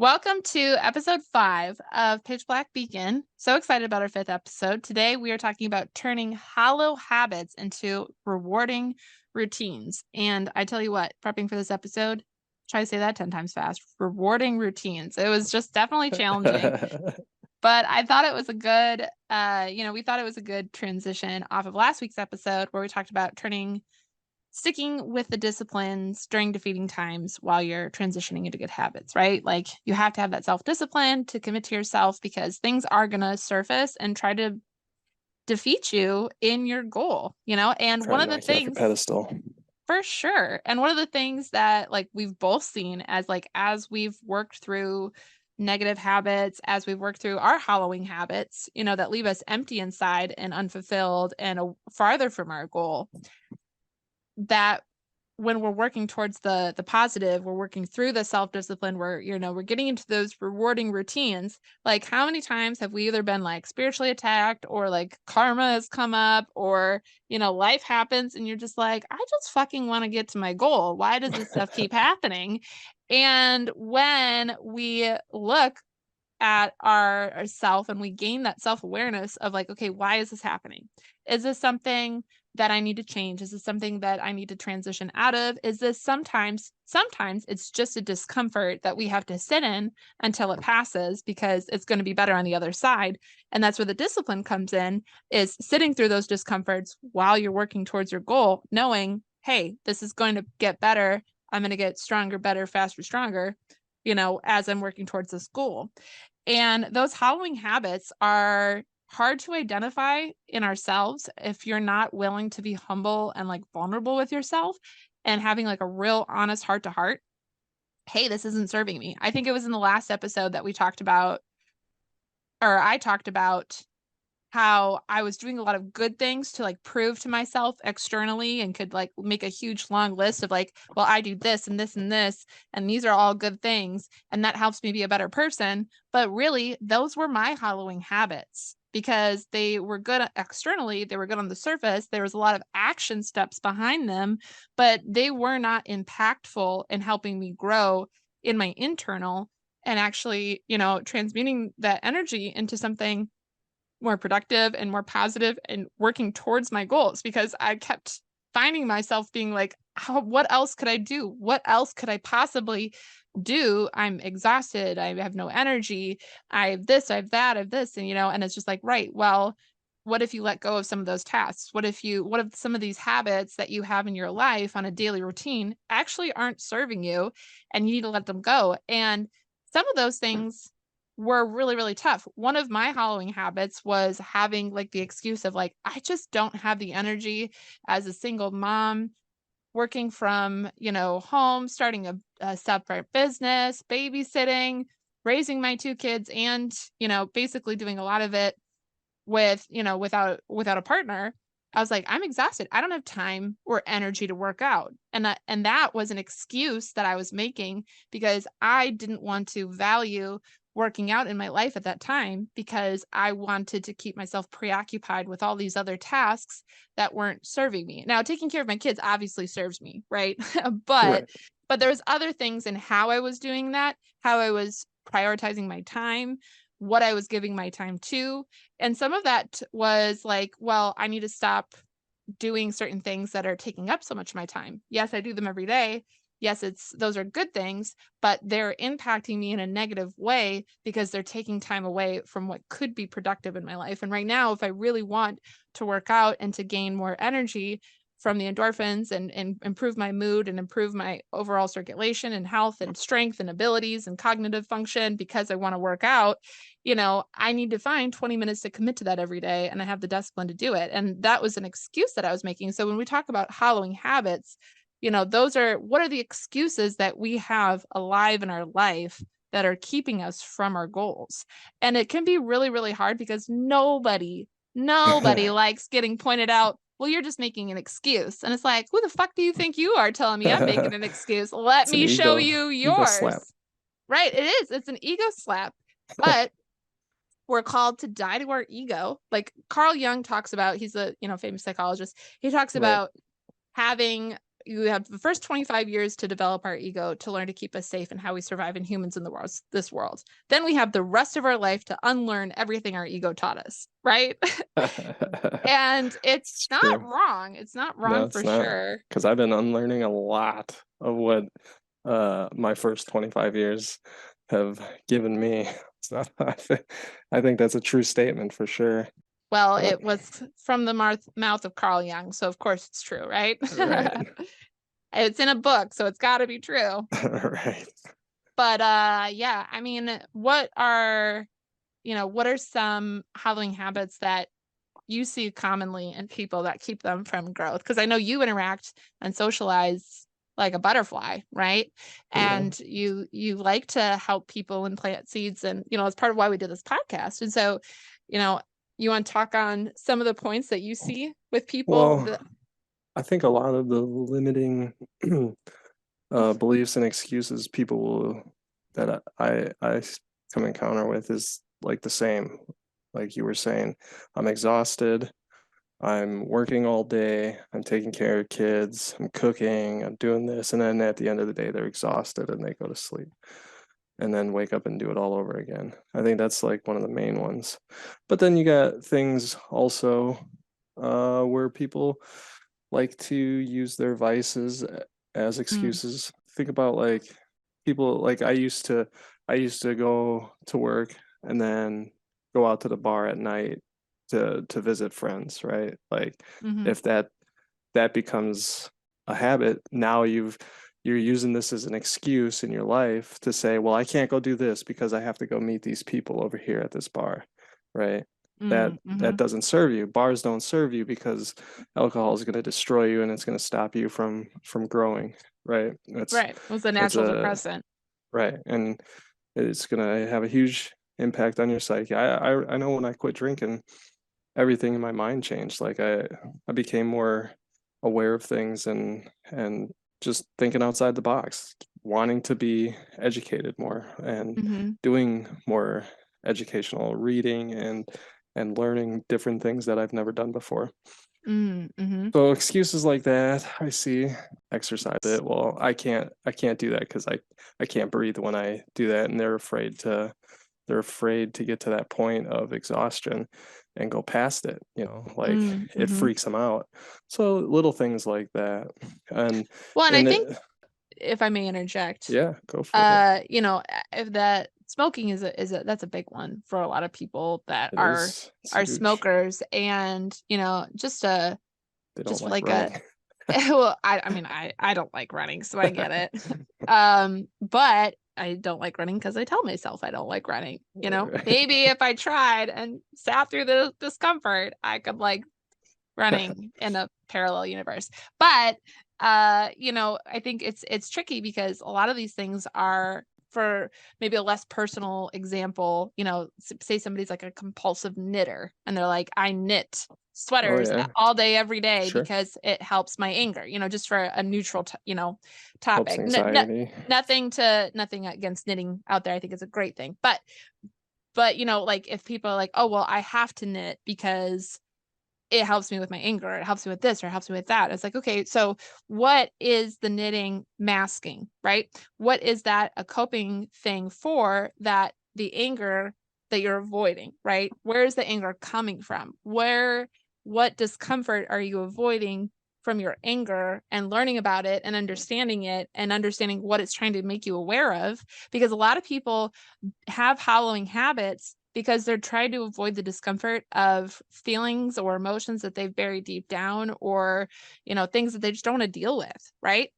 Welcome to episode 5 of Pitch Black Beacon. So excited about our 5th episode. Today we are talking about turning hollow habits into rewarding routines. And I tell you what, prepping for this episode, try to say that 10 times fast. Rewarding routines. It was just definitely challenging. But I thought it was a good, we thought it was a good transition off of last week's episode where we talked about sticking with the disciplines during defeating times while you're transitioning into good habits, right? Like you have to have that self-discipline to commit to yourself because things are going to surface and try to defeat you in your goal, And one of the knock you off your things pedestal. for sure. And one of the things that like we've both seen as we've worked through negative habits, as we've worked through our hollowing habits, that leave us empty inside and unfulfilled and farther from our goal, that when we're working towards the positive, we're working through the self-discipline, we're getting into those rewarding routines. Like how many times have we either been like spiritually attacked or like karma has come up or, life happens and you're just like, I just fucking want to get to my goal. Why does this stuff keep happening? And when we look at our self and we gain that self-awareness of like, okay, why is this happening? Is this something that I need to change? Is this something that I need to transition out of? Is this sometimes it's just a discomfort that we have to sit in until it passes because it's going to be better on the other side. And that's where the discipline comes in, is sitting through those discomforts while you're working towards your goal, knowing, hey, this is going to get better. I'm going to get stronger, better, faster, stronger, as I'm working towards this goal. And those hollowing habits are hard to identify in ourselves if you're not willing to be humble and like vulnerable with yourself and having like a real honest heart to heart. Hey, this isn't serving me. I think it was in the last episode that I talked about how I was doing a lot of good things to like prove to myself externally and could like make a huge long list of like, well, I do this and this and this, and these are all good things. And that helps me be a better person. But really, those were my hollowing habits because they were good externally. They were good on the surface. There was a lot of action steps behind them, but they were not impactful in helping me grow in my internal and actually, transmuting that energy into something more productive and more positive and working towards my goals, because I kept finding myself being like, what else could I do? What else could I possibly do? I'm exhausted. I have no energy. I have this, I have that, I have this. And it's just like, right, well, what if you let go of some of those tasks? What if some of these habits that you have in your life on a daily routine actually aren't serving you and you need to let them go? And some of those things were really, really tough. One of my hollowing habits was having like the excuse of like, I just don't have the energy as a single mom working from, home, starting a separate business, babysitting, raising my 2 kids, and, basically doing a lot of it without a partner. I was like, I'm exhausted. I don't have time or energy to work out. And that was an excuse that I was making because I didn't want to value working out in my life at that time because I wanted to keep myself preoccupied with all these other tasks that weren't serving me. Now, taking care of my kids obviously serves me, right? but Right. but there's other things in how I was doing that, how I was prioritizing my time, what I was giving my time to. And some of that was like, well, I need to stop doing certain things that are taking up so much of my time. Yes, I do them every day. Yes, those are good things, but they're impacting me in a negative way because they're taking time away from what could be productive in my life. And right now, if I really want to work out and to gain more energy from the endorphins and improve my mood and improve my overall circulation and health and strength and abilities and cognitive function because I want to work out, I need to find 20 minutes to commit to that every day. And I have the discipline to do it. And that was an excuse that I was making. So when we talk about hollowing habits, what are the excuses that we have alive in our life that are keeping us from our goals? And it can be really, really hard because nobody likes getting pointed out, well, you're just making an excuse. And it's like, who the fuck do you think you are telling me I'm making an excuse? Let It's an me show ego you ego slap. yours. Right. It is. It's an ego slap. But we're called to die to our ego. Like Carl Jung talks about, he's a, famous psychologist. He talks Right. about having you have the first 25 years to develop our ego, to learn to keep us safe and how we survive in humans in this world. Then we have the rest of our life to unlearn everything our ego taught us, right? And it's It's not true. wrong. It's not No, wrong it's for not. sure. Because I've been unlearning a lot of what my first 25 years have given me. So I think that's a true statement for sure. Well, But it was from the mouth of Carl Jung, so of course it's true, right? right. It's in a book, so it's got to be true. Right. But yeah, I mean, what are some Halloween habits that you see commonly in people that keep them from growth? Because I know you interact and socialize like a butterfly, right? Yeah. And you like to help people and plant seeds, and it's part of why we did this podcast. And so, you know, you want to talk on some of the points that you see with people Well, that I think a lot of the limiting beliefs and excuses people that I come encounter with is like the same. Like you were saying, I'm exhausted. I'm working all day. I'm taking care of kids. I'm cooking. I'm doing this, and then at the end of the day, they're exhausted and they go to sleep, and then wake up and do it all over again. I think that's like one of the main ones. But then you got things also where people like to use their vices as mm, excuses. Think about like people like I used to go to work and then go out to the bar at night to visit friends, right? Like mm-hmm, if that becomes a habit, now you're using this as an excuse in your life to say, well, I can't go do this because I have to go meet these people over here at this bar, right? That mm-hmm. doesn't serve you. Bars don't serve you because alcohol is going to destroy you and it's going to stop you from growing, right? Right. It was a That's natural a depressant. right, and it's going to have a huge impact on your psyche. I know when I quit drinking, everything in my mind changed. Like I became more aware of things and just thinking outside the box, wanting to be educated more and Mm-hmm, doing more educational reading and learning different things that I've never done before. mm-hmm. So excuses like that, I see. Exercise it. Well, I can't do that because I can't breathe when I do that, and they're afraid to get to that point of exhaustion and go past it, like it Mm-hmm. freaks them out. So little things like that. And Well, and I and think, it, if I may interject, yeah, go for it. if that smoking is a that's a big one for a lot of people that It are is. It's are huge. smokers. And just They don't just like like a running. well, I mean, I don't like running, so I get it. But I don't like running because I tell myself I don't like running. Right. Maybe if I tried and sat through the discomfort, I could like running in a parallel universe. But I think it's tricky because a lot of these things are, for maybe a less personal example, say somebody's like a compulsive knitter and they're like, I knit Oh sweaters yeah, all day every day sure. because it helps my anger, just for a neutral Helps topic. anxiety. Nothing against knitting out there. I think it's a great thing. But like, if people are like, oh well, I have to knit because it helps me with my anger, or it helps me with this, or it helps me with that. It's like, okay, so what is the knitting masking, right? What is that a coping thing for, that the anger that you're avoiding, right? Where is the anger coming from? What discomfort are you avoiding from your anger, and learning about it and understanding it and understanding what it's trying to make you aware of? Because a lot of people have hallowing habits because they're trying to avoid the discomfort of feelings or emotions that they've buried deep down, or things that they just don't want to deal with, right?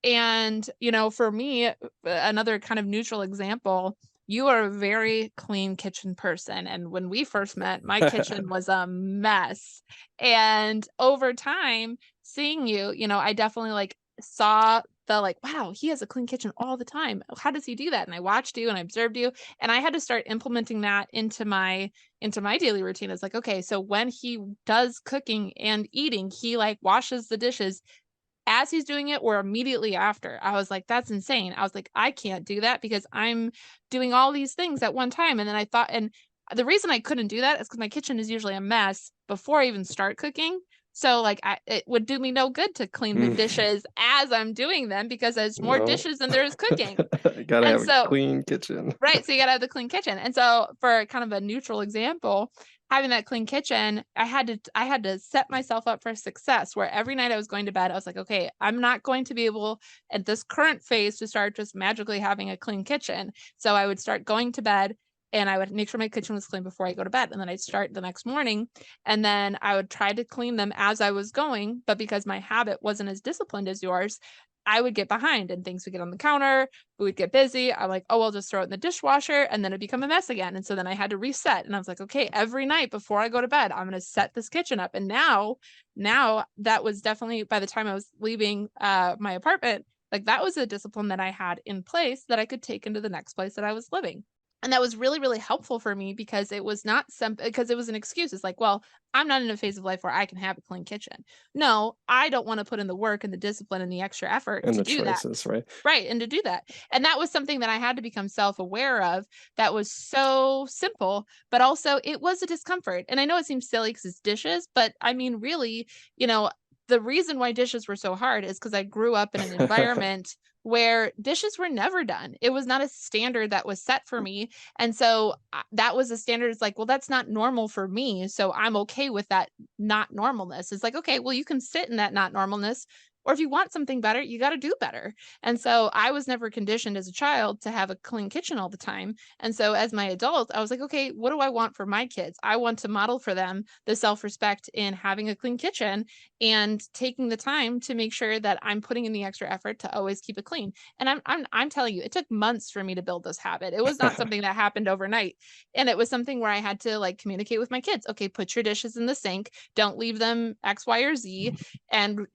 And for me, another kind of neutral example, you are a very clean kitchen person, and when we first met, my kitchen was a mess. And over time, seeing you, I definitely like saw the like, wow, he has a clean kitchen all the time. How does he do that? And I watched you and I observed you, and I had to start implementing that into my daily routine. It's like, okay, so when he does cooking and eating, he like washes the dishes as he's doing it or immediately after. I was like, that's insane. I was like, I can't do that because I'm doing all these things at one time. And then I thought, and the reason I couldn't do that is because my kitchen is usually a mess before I even start cooking. So like it would do me no good to clean the Mm. dishes as I'm doing them because there's more No. dishes than there is cooking. Gotta And have a so clean kitchen. right, so you gotta have the clean kitchen. And so for kind of a neutral example, having that clean kitchen, I had to set myself up for success where every night I was going to bed, I was like, okay, I'm not going to be able at this current phase to start just magically having a clean kitchen. So I would start going to bed and I would make sure my kitchen was clean before I go to bed. And then I'd start the next morning and then I would try to clean them as I was going. But because my habit wasn't as disciplined as yours, I would get behind and things would get on the counter, we would get busy. I'm like, oh, I'll just throw it in the dishwasher and then it become a mess again. And so then I had to reset. And I was like, okay, every night before I go to bed, I'm going to set this kitchen up. And now that was definitely by the time I was leaving my apartment, like that was a discipline that I had in place that I could take into the next place that I was living. And that was really, really helpful for me because it was not because it was an excuse. It's like, well, I'm not in a phase of life where I can have a clean kitchen. No, I don't want to put in the work and the discipline and the extra effort And to the do that. choices, right? Right, and to do that. And that was something that I had to become self-aware of that was so simple, but also it was a discomfort. And I know it seems silly because it's dishes, but I mean, really, you know, the reason why dishes were so hard is because I grew up in an environment where dishes were never done. It was not a standard that was set for me. And so that was a standard. It's like, well, that's not normal for me. So I'm okay with that not normalness. It's like, okay, well, you can sit in that not normalness. Or if you want something better, you got to do better. And so I was never conditioned as a child to have a clean kitchen all the time. And so as my adult, I was like, okay, what do I want for my kids? I want to model for them the self-respect in having a clean kitchen and taking the time to make sure that I'm putting in the extra effort to always keep it clean. And I'm telling you, it took months for me to build this habit. It was not something that happened overnight. And it was something where I had to like communicate with my kids. Okay, put your dishes in the sink. Don't leave them X, Y, or Z. And,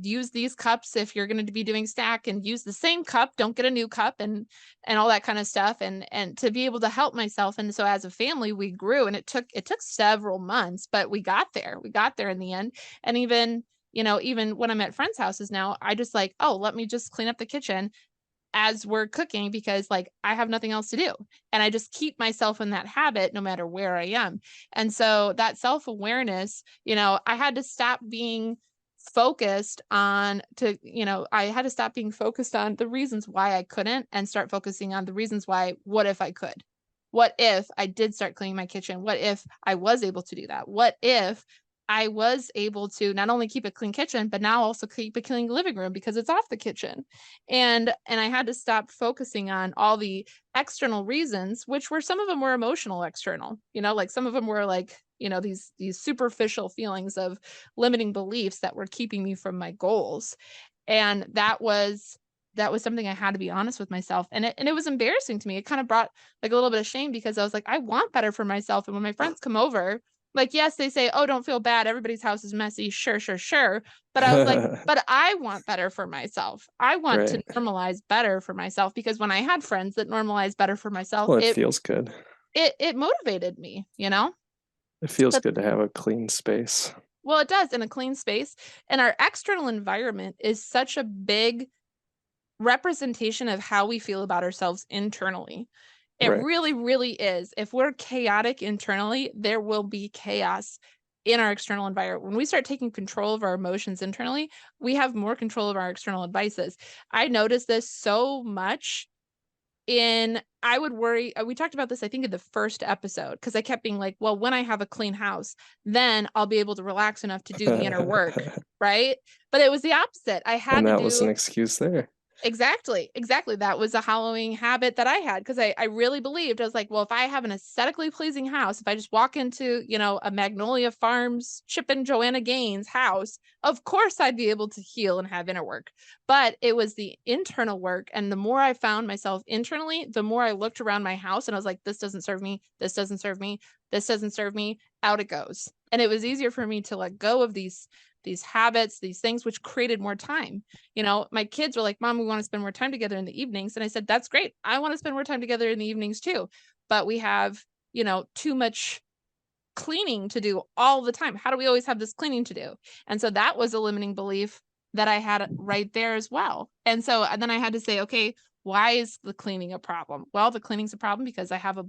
use these cups if you're going to be doing stack and use the same cup, don't get a new cup and all that kind of stuff and to be able to help myself. And so as a family we grew and it took several months, but we got there in the end. And even when I'm at friends houses now, I just like, oh, let me just clean up the kitchen as we're cooking because like I have nothing else to do. And I just keep myself in that habit no matter where I am. And so that self-awareness, I had to stop being focused on I had to stop being focused on the reasons why I couldn't and start focusing on the reasons why, what if I could? What if I did start cleaning my kitchen? What if I was able to do that? What if I was able to not only keep a clean kitchen, but now also keep a clean living room because it's off the kitchen. And I had to stop focusing on all the external reasons, which were some of them were emotional external, like some of them were like, these superficial feelings of limiting beliefs that were keeping me from my goals. And that was something I had to be honest with myself. And it was embarrassing to me. It kind of brought like a little bit of shame because I was like, I want better for myself. And when my friends come over, like, yes, they say, oh, don't feel bad. Everybody's house is messy. Sure, sure, sure. But I was like, but I want better for myself. I want to Right. normalize better for myself because when I had friends that normalized better for myself, Well, it it feels good. it motivated me. It feels But good to have a clean space. well, it does in a clean space. And our external environment is such a big representation of how we feel about ourselves internally. It Right. really, really is. If we're chaotic internally, there will be chaos in our external environment. When we start taking control of our emotions internally, we have more control of our external devices. I noticed this so much I would worry. We talked about this, I think, in the first episode, because I kept being like, well, when I have a clean house, then I'll be able to relax enough to do the inner work. Right. But it was the opposite. I had And to that was an do excuse there. exactly, exactly. That was a Halloween habit that I had because I really believed I was like, well, if I have an aesthetically pleasing house, if I just walk into, a Magnolia Farms Chip and Joanna Gaines house, of course I'd be able to heal and have inner work. But it was the internal work. And the more I found myself internally, the more I looked around my house and I was like, this doesn't serve me. This doesn't serve me. This doesn't serve me. Out it goes. And it was easier for me to let go of these habits, these things, which created more time. My kids were like, Mom, we want to spend more time together in the evenings. And I said, that's great. I want to spend more time together in the evenings too. But we have, too much cleaning to do all the time. How do we always have this cleaning to do? And so that was a limiting belief that I had right there as well. And then I had to say, okay, why is the cleaning a problem? Well, the cleaning's a problem because I have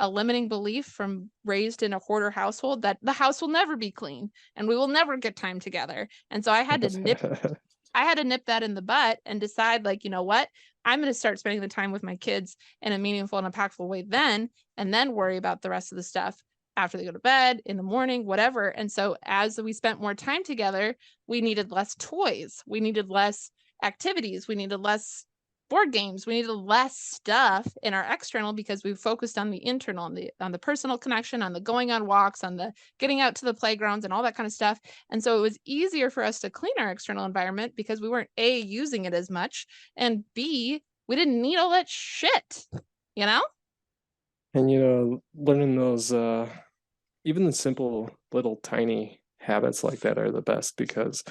a limiting belief from raised in a hoarder household that the house will never be clean and we will never get time together. And so I had to nip that in the butt and decide, like, you know what? I'm going to start spending the time with my kids in a meaningful and impactful way then, and then worry about the rest of the stuff after they go to bed, in the morning, whatever. And so as we spent more time together, we needed less toys, we needed less activities, we needed less board games, we needed less stuff in our external because we focused on the internal, on the personal connection, on the going on walks, on the getting out to the playgrounds and all that kind of stuff. And so it was easier for us to clean our external environment because we weren't A, using it as much, and B, we didn't need all that shit, you know? And learning those even the simple little tiny habits like that are the best because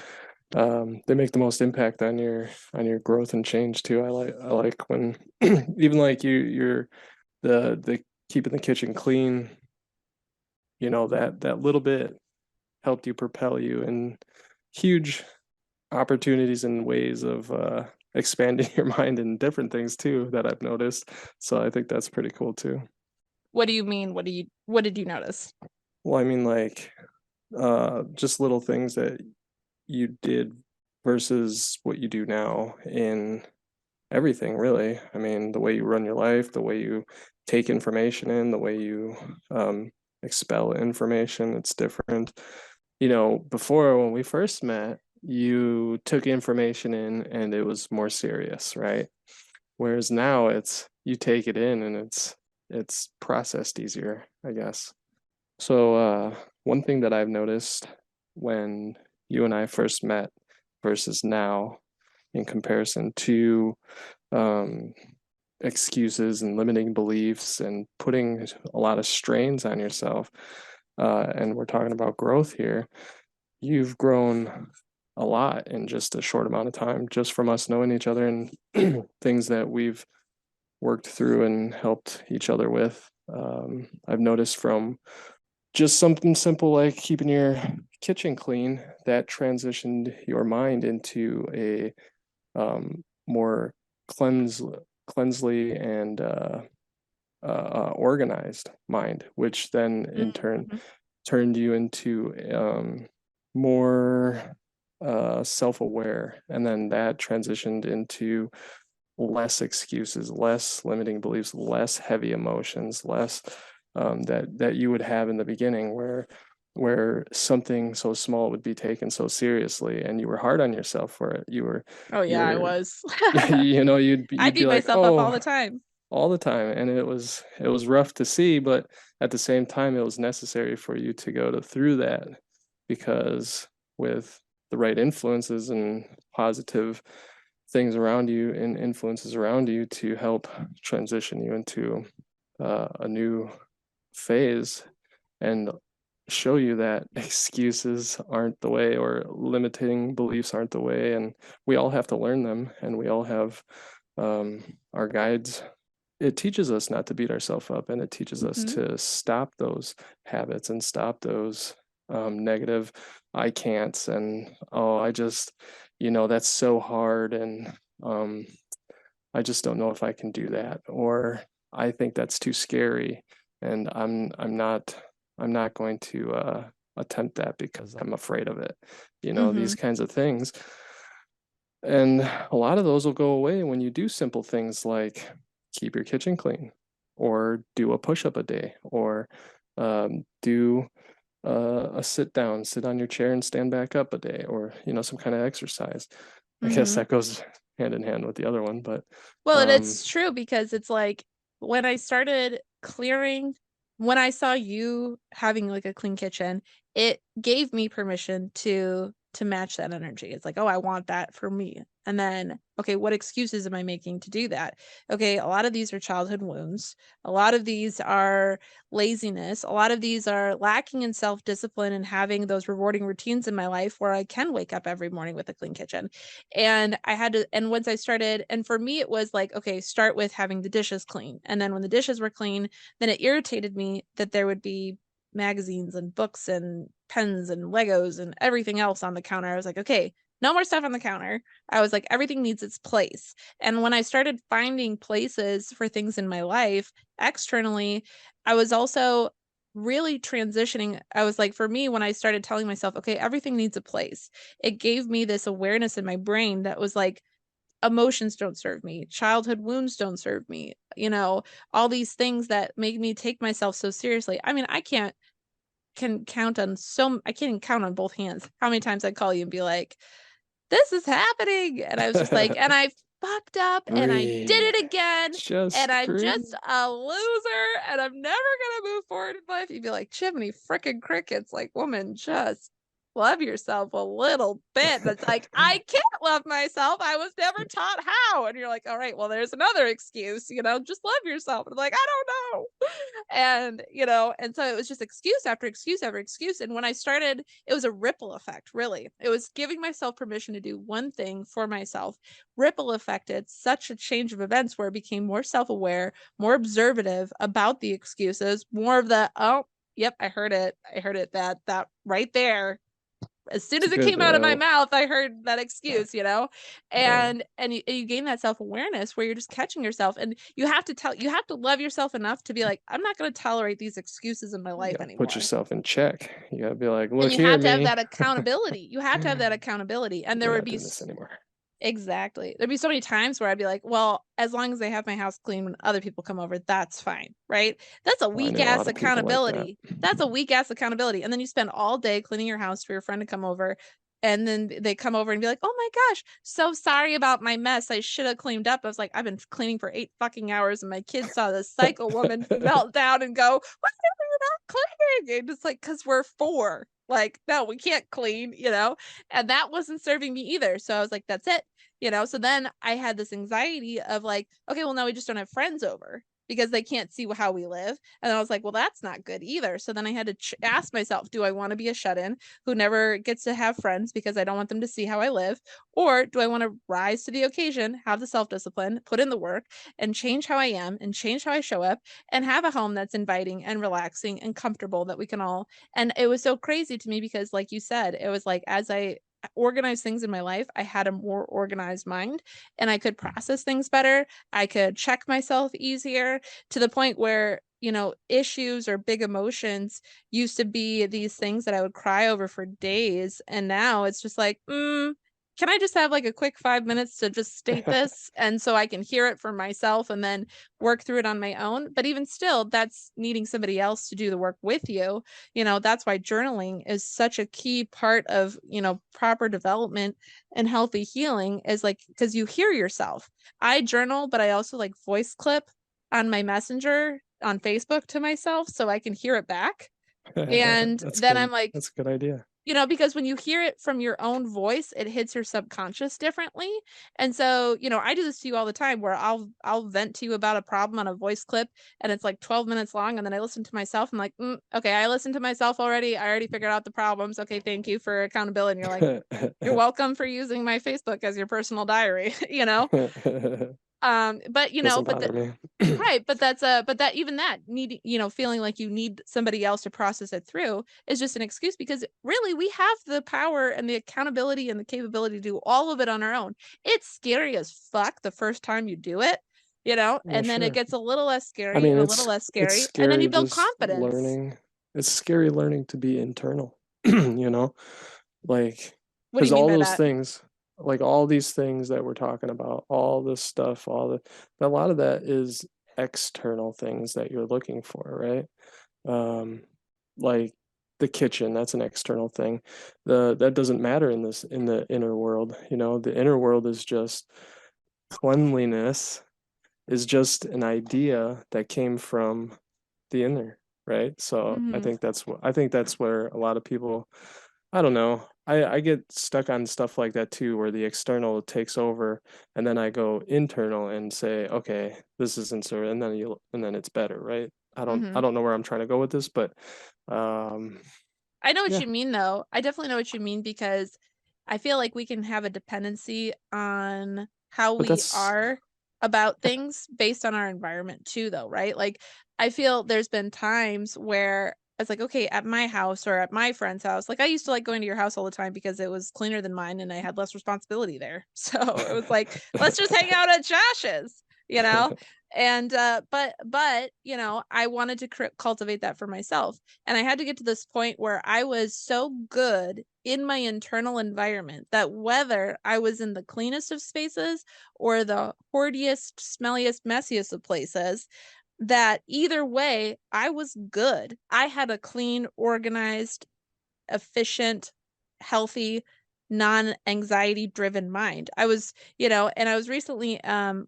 they make the most impact on your growth and change too. I like when even like you're the keeping the kitchen clean, that little bit helped you propel you in huge opportunities and ways of expanding your mind and different things too that I've noticed. So I think that's pretty cool too. What do you mean? What did you notice? Well, I mean, like just little things that you did versus what you do now in everything, really. I mean, the way you run your life, the way you take information in, the way you expel information, it's different. Before when we first met, you took information in and it was more serious, right? Whereas now it's you take it in and it's processed easier, I guess. So one thing that I've noticed when you and I first met versus now in comparison to um, excuses and limiting beliefs and putting a lot of strains on yourself, and we're talking about growth here, you've grown a lot in just a short amount of time, just from us knowing each other and things that we've worked through and helped each other with. I've noticed from just something simple like keeping your kitchen clean that transitioned your mind into a more cleansely and organized mind, which then in turn Mm-hmm. turned you into more self-aware, and then that transitioned into less excuses, less limiting beliefs, less heavy emotions, less that you would have in the beginning, where something so small would be taken so seriously, and you were hard on yourself for it. Oh You yeah, I were, was. I you'd be beat like, myself up all oh, the time. all the time, and it was rough to see, but at the same time it was necessary for you to through that, because with the right influences and positive things around you and influences around you to help transition you into a new phase and show you that excuses aren't the way or limiting beliefs aren't the way, and we all have to learn them, and we all have our guides. It teaches us not to beat ourselves up, and it teaches us Mm-hmm. to stop those habits and stop those negative I can'ts and oh I just that's so hard, and um, I just don't know if I can do that, or I think that's too scary, and I'm not going to attempt that because I'm afraid of it. Mm-hmm. These kinds of things. And a lot of those will go away when you do simple things like keep your kitchen clean, or do a push up a day, or do a sit on your chair and stand back up a day, or some kind of exercise. I guess Mm-hmm. that goes hand in hand with the other one, but Well, and um, it's true because it's like when I started clearing, when I saw you having like a clean kitchen, it gave me permission to match that energy. It's like, oh, I want that for me. And then, okay, what excuses am I making to do that? Okay, a lot of these are childhood wounds. A lot of these are laziness. A lot of these are lacking in self-discipline and having those rewarding routines in my life where I can wake up every morning with a clean kitchen. And I had to, and once I started, and for me, it was like, okay, start with having the dishes clean. And then when the dishes were clean, then it irritated me that there would be magazines and books and pens and Legos and everything else on the counter. I was like, okay, no more stuff on the counter. I was like, everything needs its place. And when I started finding places for things in my life externally, I was also really transitioning. I was like, for me, when I started telling myself, okay, everything needs a place, it gave me this awareness in my brain that was like, emotions don't serve me, childhood wounds don't serve me, all these things that make me take myself so seriously. I mean, I can't even count on both hands how many times I call you and be like, this is happening. And I was just like, and I fucked up and I did Breathe. it again. And Just I'm just breathe. a loser and I'm never gonna move forward in life. You'd be like, Chimney freaking crickets, like, woman, just love yourself a little bit. And it's like, I can't love myself. I was never taught how. And you're like, all right, well, there's another excuse, just love yourself. And I'm like, I don't know. And so it was just excuse after excuse after excuse. And when I started, it was a ripple effect, really. It was giving myself permission to do one thing for myself. Ripple affected such a change of events where I became more self-aware, more observative about the excuses, more of the, oh, yep, I heard it. That right there, as soon It's a as it good came out of my mouth, I heard that excuse. right. And you gain that self-awareness where you're just catching yourself, and you have to love yourself enough to be like, I'm not going to tolerate these excuses in my You life gotta put anymore. yourself in check. You gotta be like, And look you here, have to have me. that accountability. And there We're would not be doing this anymore. exactly. There'd be so many times where I'd be like, well, as long as I have my house clean when other people come over, that's fine, right? That's a Well, I weak know a lot ass of people like that. accountability. That's a weak ass accountability. And then you spend all day cleaning your house for your friend to come over. And then they come over and be like, oh my gosh, so sorry about my mess. I should have cleaned up. I was like, I've been cleaning for 8 fucking hours, and my kids saw this psycho woman melt down and go, why are you not cleaning? And it's like, because we're four. Like, no, we can't clean. And that wasn't serving me either. So I was like, that's it. So then I had this anxiety of like, okay, well, now we just don't have friends over because they can't see how we live. And I was like, well, that's not good either. So then I had to ask myself, do I want to be a shut-in who never gets to have friends because I don't want them to see how I live? Or do I want to rise to the occasion, have the self-discipline, put in the work, and change how I am and change how I show up, and have a home that's inviting and relaxing and comfortable that we can all. And it was so crazy to me because, like you said, it was like as I organize things in my life, I had a more organized mind and I could process things better. I could check myself easier, to the point where, issues or big emotions used to be these things that I would cry over for days. And now it's just like, can I just have like a quick 5 minutes to just state this? And so I can hear it for myself and then work through it on my own. But even still, that's needing somebody else to do the work with you. That's why journaling is such a key part of, proper development and healthy healing, is like, because you hear yourself. I journal, but I also like voice clip on my messenger on Facebook to myself so I can hear it back. And That's then I'm good. like, That's a good idea. because when you hear it from your own voice, it hits your subconscious differently. And so, I do this to you all the time where I'll vent to you about a problem on a voice clip, and it's like 12 minutes long, and then I listen to myself. I'm like, okay, I listened to myself already. I already figured out the problems. Okay, thank you for accountability. And you're like, you're welcome for using my Facebook as your personal diary. But Doesn't but bother me. right, but that even that need, feeling like you need somebody else to process it through is just an excuse, because really we have the power and the accountability and the capability to do all of it on our own. It's scary as fuck the first time you do it, Well, and then it sure. gets a little less I scary mean, and a little less it's scary, and then you scary build just confidence. learning. It's scary learning to be internal, you know? Like, What do because you mean all by those that? things, like all these things that we're talking about, all this stuff, a lot of that is external things that you're looking for, right? Um, like the kitchen, that's an external thing. That doesn't matter in the inner world, the inner world is just cleanliness is just an idea that came from the inner, right? So Hmm. I think that's where a lot of people, I don't know. I get stuck on stuff like that too, where the external takes over, and then I go internal and say, okay, this isn't so, and then it's better, right? I Hmm. don't know where I'm trying to go with this, but um, I know what yeah. you mean, though. I definitely know what you mean, because I feel like we can have a dependency on how But we that's are about things based on our environment too, though, right? Like, I feel there's been times where it's like, okay, at my house or at my friend's house, like I used to like going to your house all the time because it was cleaner than mine and I had less responsibility there. So it was like, let's just hang out at Josh's, you know? And but you know, I wanted to cultivate that for myself, and I had to get to this point where I was so good in my internal environment that whether I was in the cleanest of spaces or the hoardiest, smelliest, messiest of places, that either way I was good. I had a clean, organized, efficient, healthy, non-anxiety driven mind. I was, you know, and I was recently in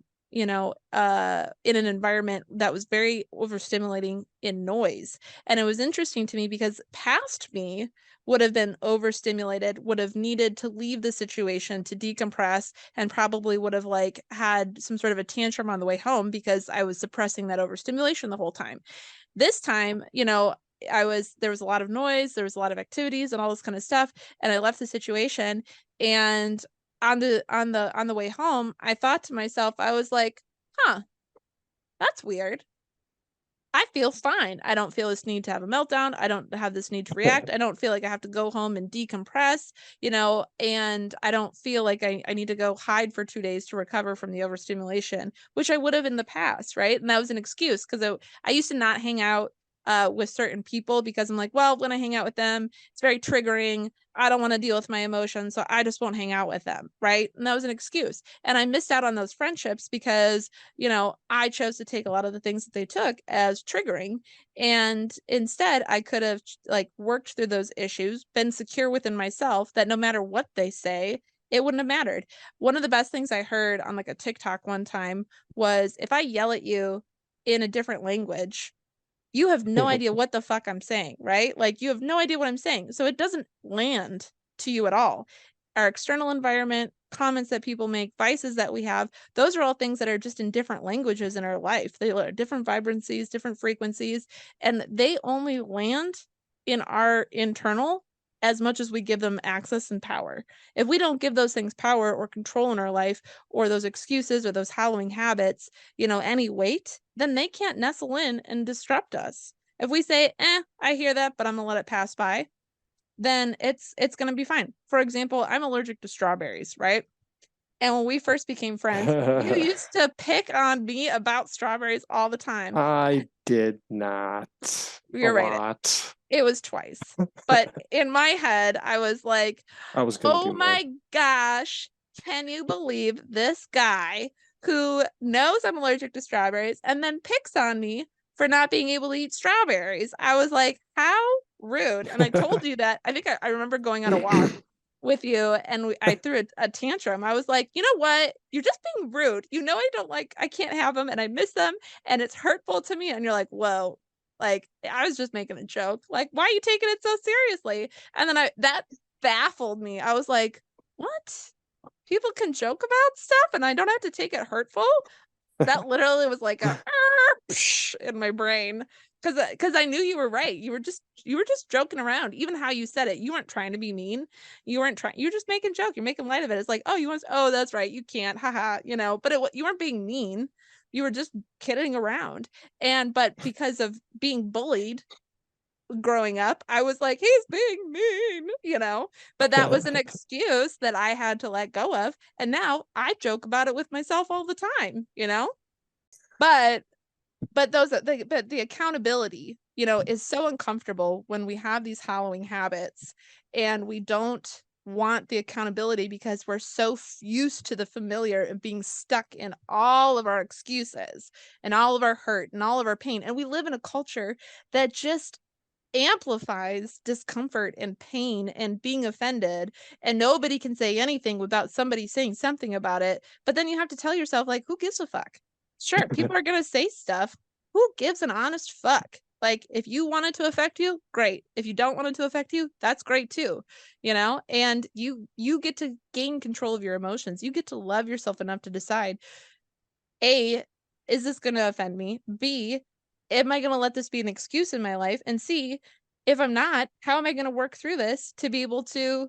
an environment that was very overstimulating in noise. And it was interesting to me because past me would have been overstimulated, would have needed to leave the situation to decompress, and probably would have like had some sort of a tantrum on the way home because I was suppressing that overstimulation the whole time. This time, you know, there was a lot of noise, there was a lot of activities and all this kind of stuff, and I left the situation, and on the way home, I thought to myself, I was like, "Huh, that's weird. I feel fine. I don't feel this need to have a meltdown. I don't have this need to react. I don't feel like I have to go home and decompress, you know, and I don't feel like I need to go hide for 2 days to recover from the overstimulation, which I would have in the past, right? And that was an excuse because I used to not hang out with certain people because I'm like, well, when I hang out with them, it's very triggering. I don't want to deal with my emotions, so I just won't hang out with them, right? And that was an excuse. And I missed out on those friendships because you know, I chose to take a lot of the things that they took as triggering. And instead, I could have like worked through those issues, been secure within myself that no matter what they say, it wouldn't have mattered. One of the best things I heard on like a TikTok one time was if I yell at you in a different language, you have no idea what the fuck I'm saying, right? Like you have no idea what I'm saying. So it doesn't land to you at all. Our external environment, comments that people make, vices that we have, those are all things that are just in different languages in our life. They are different vibrancies, different frequencies, and they only land in our internal as much as we give them access and power. If we don't give those things power or control in our life, or those excuses or those hallowing habits, you know, any weight, then they can't nestle in and disrupt us. If we say, I hear that, but I'm gonna let it pass by, then it's gonna be fine. For example, I'm allergic to strawberries, right? And when we first became friends, you used to pick on me about strawberries all the time. I did not a You're right. lot. It was twice. But in my head, I was like, I was gonna "Oh do more. my gosh, can you believe this guy who knows I'm allergic to strawberries and then picks on me for not being able to eat strawberries?" I was like, "How rude." And I told you that. I think I remember going on a walk with you and I threw a tantrum. I was like, "You know what? You're just being rude. You know I can't have them and I miss them and it's hurtful to me." And you're like, "Whoa." Like, I was just making a joke. Like, "Why are you taking it so seriously?" And then I that baffled me. I was like, "What? People can joke about stuff and I don't have to take it hurtful?" That literally was like a psh in my brain because I knew you were right. You were just joking around. Even how you said it, you weren't trying to be mean. You weren't trying. You're just making joke. You're making light of it. It's like, oh, you want? Oh, that's right. You can't. Haha. You know. But you weren't being mean. You were just kidding around. And but because of being bullied growing up, I was like, he's being mean. You know. But that was an excuse that I had to let go of. And now I joke about it with myself all the time. You know. But but the accountability, you know, is so uncomfortable when we have these hallowing habits and we don't want the accountability because we're so used to the familiar and being stuck in all of our excuses and all of our hurt and all of our pain. And we live in a culture that just amplifies discomfort and pain and being offended, and nobody can say anything without somebody saying something about it. But then you have to tell yourself, like, who gives a fuck? Sure, people are gonna say stuff. Who gives an honest fuck? Like, if you want it to affect you, great. If you don't want it to affect you, that's great too. You know, and you get to gain control of your emotions. You get to love yourself enough to decide, A, is this gonna offend me? B, am I gonna let this be an excuse in my life? And C, if I'm not, how am I gonna work through this to be able to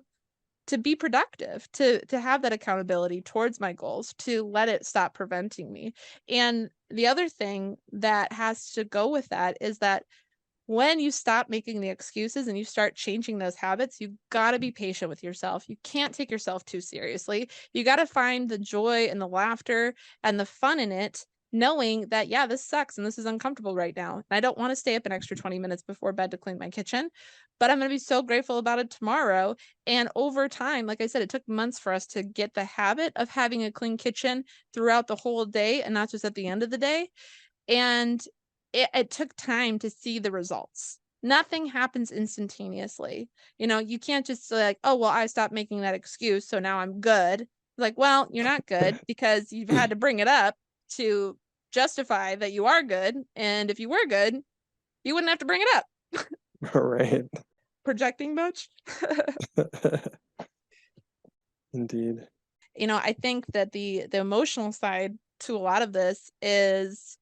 be productive, to have that accountability towards my goals, to let it stop preventing me. And the other thing that has to go with that is that when you stop making the excuses and you start changing those habits, you got to be patient with yourself. You can't take yourself too seriously. You got to find the joy and the laughter and the fun in it, knowing that, yeah, this sucks and this is uncomfortable right now. And I don't want to stay up an extra 20 minutes before bed to clean my kitchen, but I'm going to be so grateful about it tomorrow. And over time, like I said, it took months for us to get the habit of having a clean kitchen throughout the whole day and not just at the end of the day. And it took time to see the results. Nothing happens instantaneously. You can't just say like, oh, well, I stopped making that excuse, so now I'm good. Like, well, you're not good because you've had to bring it up to justify that you are good. And if you were good, you wouldn't have to bring it up. Right. Projecting much? Indeed. I think that the emotional side to a lot of this is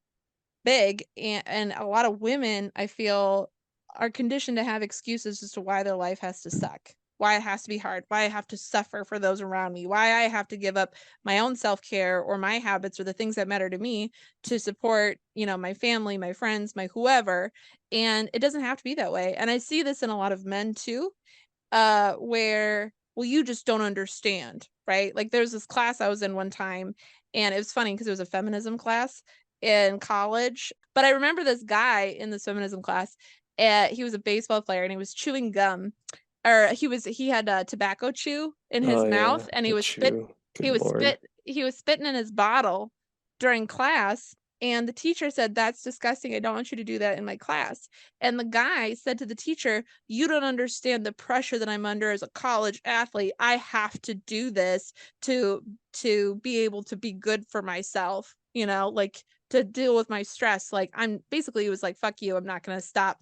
big, and a lot of women, I feel, are conditioned to have excuses as to why their life has to suck, why it has to be hard, why I have to suffer for those around me, why I have to give up my own self-care or my habits or the things that matter to me to support, my family, my friends, my whoever. And it doesn't have to be that way. And I see this in a lot of men too, where, well, you just don't understand, right? Like there's this class I was in one time, and it was funny because it was a feminism class in college. But I remember this guy in this feminism class, he was a baseball player and he was chewing gum, or he had a tobacco chew in his Oh yeah, mouth, and the chew. he Good was Lord. spit he was spitting in his bottle during class. And the teacher said, "That's disgusting. I don't want you to do that in my class." And the guy said to the teacher, "You don't understand the pressure that I'm under as a college athlete. I have to do this to be able to be good for myself, like to deal with my stress. Like I'm basically, it was like, fuck you, I'm not going to stop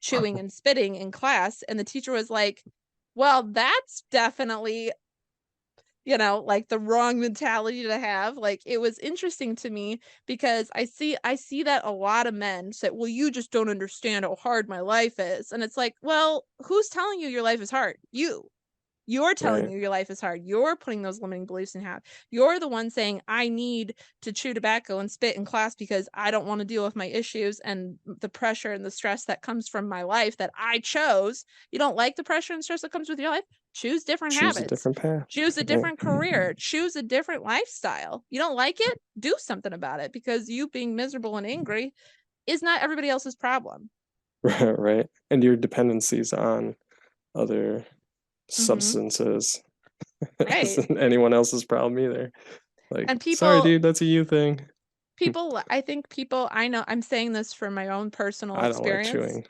chewing and spitting in class." And the teacher was like, "Well, that's definitely, like the wrong mentality to have." Like it was interesting to me because I see that a lot of men say, "Well, you just don't understand how hard my life is." And it's like, well, who's telling you your life is hard? You're telling Right. you your life is hard. You're putting those limiting beliefs in have. You're the one saying, "I need to chew tobacco and spit in class because I don't want to deal with my issues and the pressure and the stress that comes from my life that I chose." You don't like the pressure and stress that comes with your life? Choose different Choose a habits. different path. Choose a Right. different career. Choose a different lifestyle. You don't like it? Do something about it, because you being miserable and angry is not everybody else's problem. Right, right. And your dependencies on other Mhm. substances Right. isn't anyone else's problem either. Like, And sorry, people dude, that's a you thing. I think people, I know I'm saying this from my own personal I don't like experience. chewing.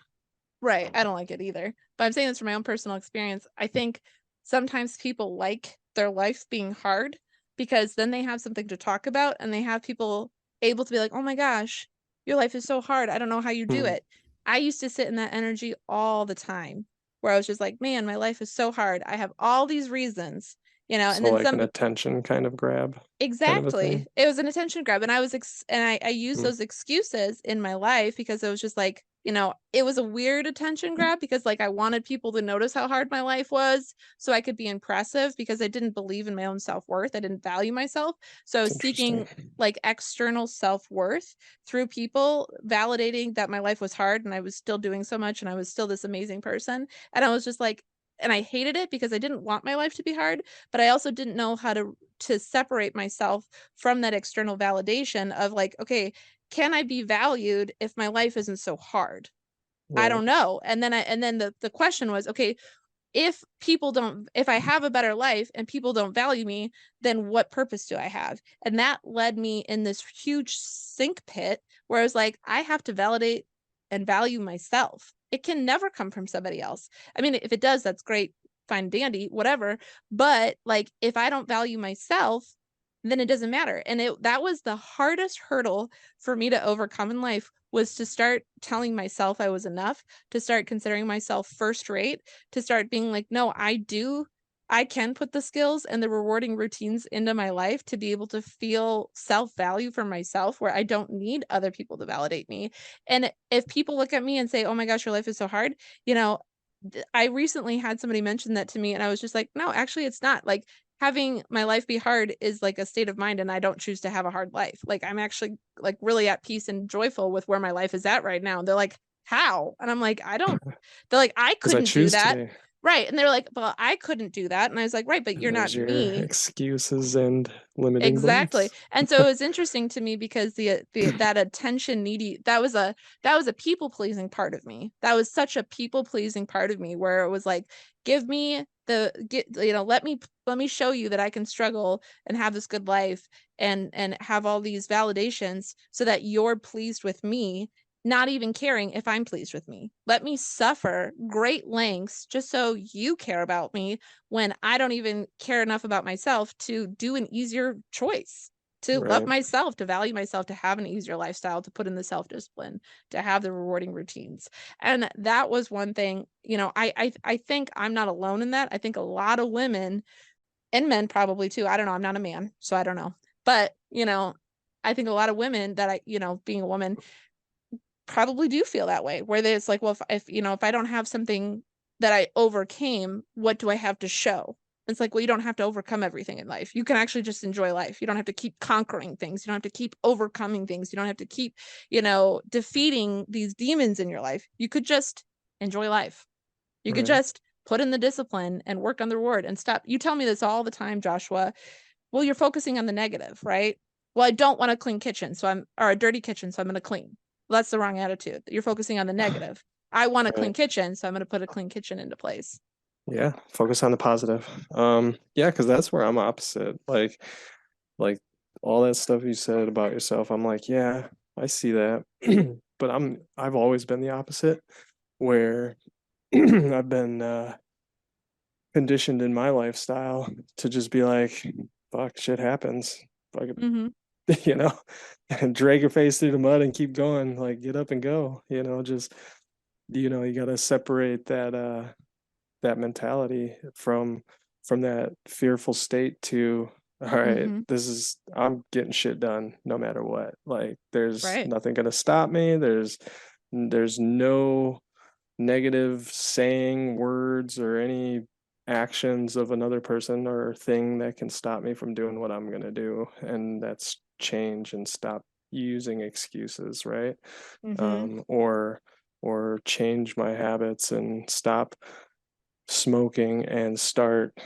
Right, I don't like it either, but I'm saying this from my own personal experience. I think sometimes people like their life being hard because then they have something to talk about and they have people able to be like, "Oh my gosh, your life is so hard. I don't know how you do Hmm. it." I used to sit in that energy all the time where I was just like, "Man, my life is so hard. I have all these reasons." And So then like an some. attention kind of grab, kind of a Exactly. thing. It was an attention grab, and I was and I used Hmm. those excuses in my life because it was just like, it was a weird attention grab because like I wanted people to notice how hard my life was so I could be impressive because I didn't believe in my own self-worth. I didn't value myself. So I It's was interesting. seeking like external self-worth through people validating that my life was hard and I was still doing so much and I was still this amazing person. And I was just like, and I hated it because I didn't want my life to be hard, but I also didn't know how to separate myself from that external validation of like, okay, can I be valued if my life isn't so hard? I Right. don't know. And then the question was, okay, if I have a better life and people don't value me, then what purpose do I have? And that led me in this huge sink pit where I was like, I have to validate and value myself. It can never come from somebody else. I mean, if it does, that's great, fine, dandy, whatever. But like, if I don't value myself, then it doesn't matter. And that was the hardest hurdle for me to overcome in life, was to start telling myself I was enough, to start considering myself first rate, to start being like, no, I can put the skills and the rewarding routines into my life to be able to feel self-value for myself where I don't need other people to validate me. And if people look at me and say, "Oh my gosh, your life is so hard," you know, I recently had somebody mention that to me and I was just like, "No, actually it's not." Like having my life be hard is like a state of mind and I don't choose to have a hard life. Like I'm actually like really at peace and joyful with where my life is at right now. And they're like, "How?" And I'm like, "I don't." They're like, "I Because I couldn't do choose that." today. Right, and they're like, "Well, I couldn't do that," and I was like, "Right, but And you're not there's your me." excuses and limiting Exactly. beliefs. And so it was interesting to me because the that attention needy, that was a people-pleasing part of me. That was such a people-pleasing part of me where it was like, give me let me show you that I can struggle and have this good life and have all these validations so that you're pleased with me, not even caring if I'm pleased with me. Let me suffer great lengths just so you care about me when I don't even care enough about myself to do an easier choice, to love Right. myself, to value myself, to have an easier lifestyle, to put in the self-discipline, to have the rewarding routines. And that was one thing, I think I'm not alone in that. I think a lot of women and men probably too. I don't know. I'm not a man, so I don't know. But, I think a lot of women that being a woman probably do feel that way, where it's like, well, if I don't have something that I overcame, what do I have to show? It's like, well, you don't have to overcome everything in life. You can actually just enjoy life. You don't have to keep conquering things. You don't have to keep overcoming things. You don't have to keep, defeating these demons in your life. You could just enjoy life. You could Right. just put in the discipline and work on the reward and stop. You tell me this all the time, Joshua. Well, you're focusing on the negative, right? Well, I don't want a clean kitchen, or a dirty kitchen, so I'm going to clean. Well, that's the wrong attitude. You're focusing on the negative. I want a clean Right. kitchen, so I'm going to put a clean kitchen into place. Yeah. Focus on the positive. Yeah, because that's where I'm opposite. Like all that stuff you said about yourself, I'm like, yeah, I see that. But I've always been the opposite, where I've been conditioned in my lifestyle to just be like, fuck, shit happens. Fuck Mm-hmm. it, and drag your face through the mud and keep going, like get up and go, just you gotta separate that mentality from that fearful state to all right, Mm-hmm. I'm getting shit done no matter what. Like there's Right. nothing gonna stop me. There's no negative saying, words, or any actions of another person or thing that can stop me from doing what I'm gonna do. And that's change and stop using excuses, right? Mm-hmm. Or change my habits and stop smoking and start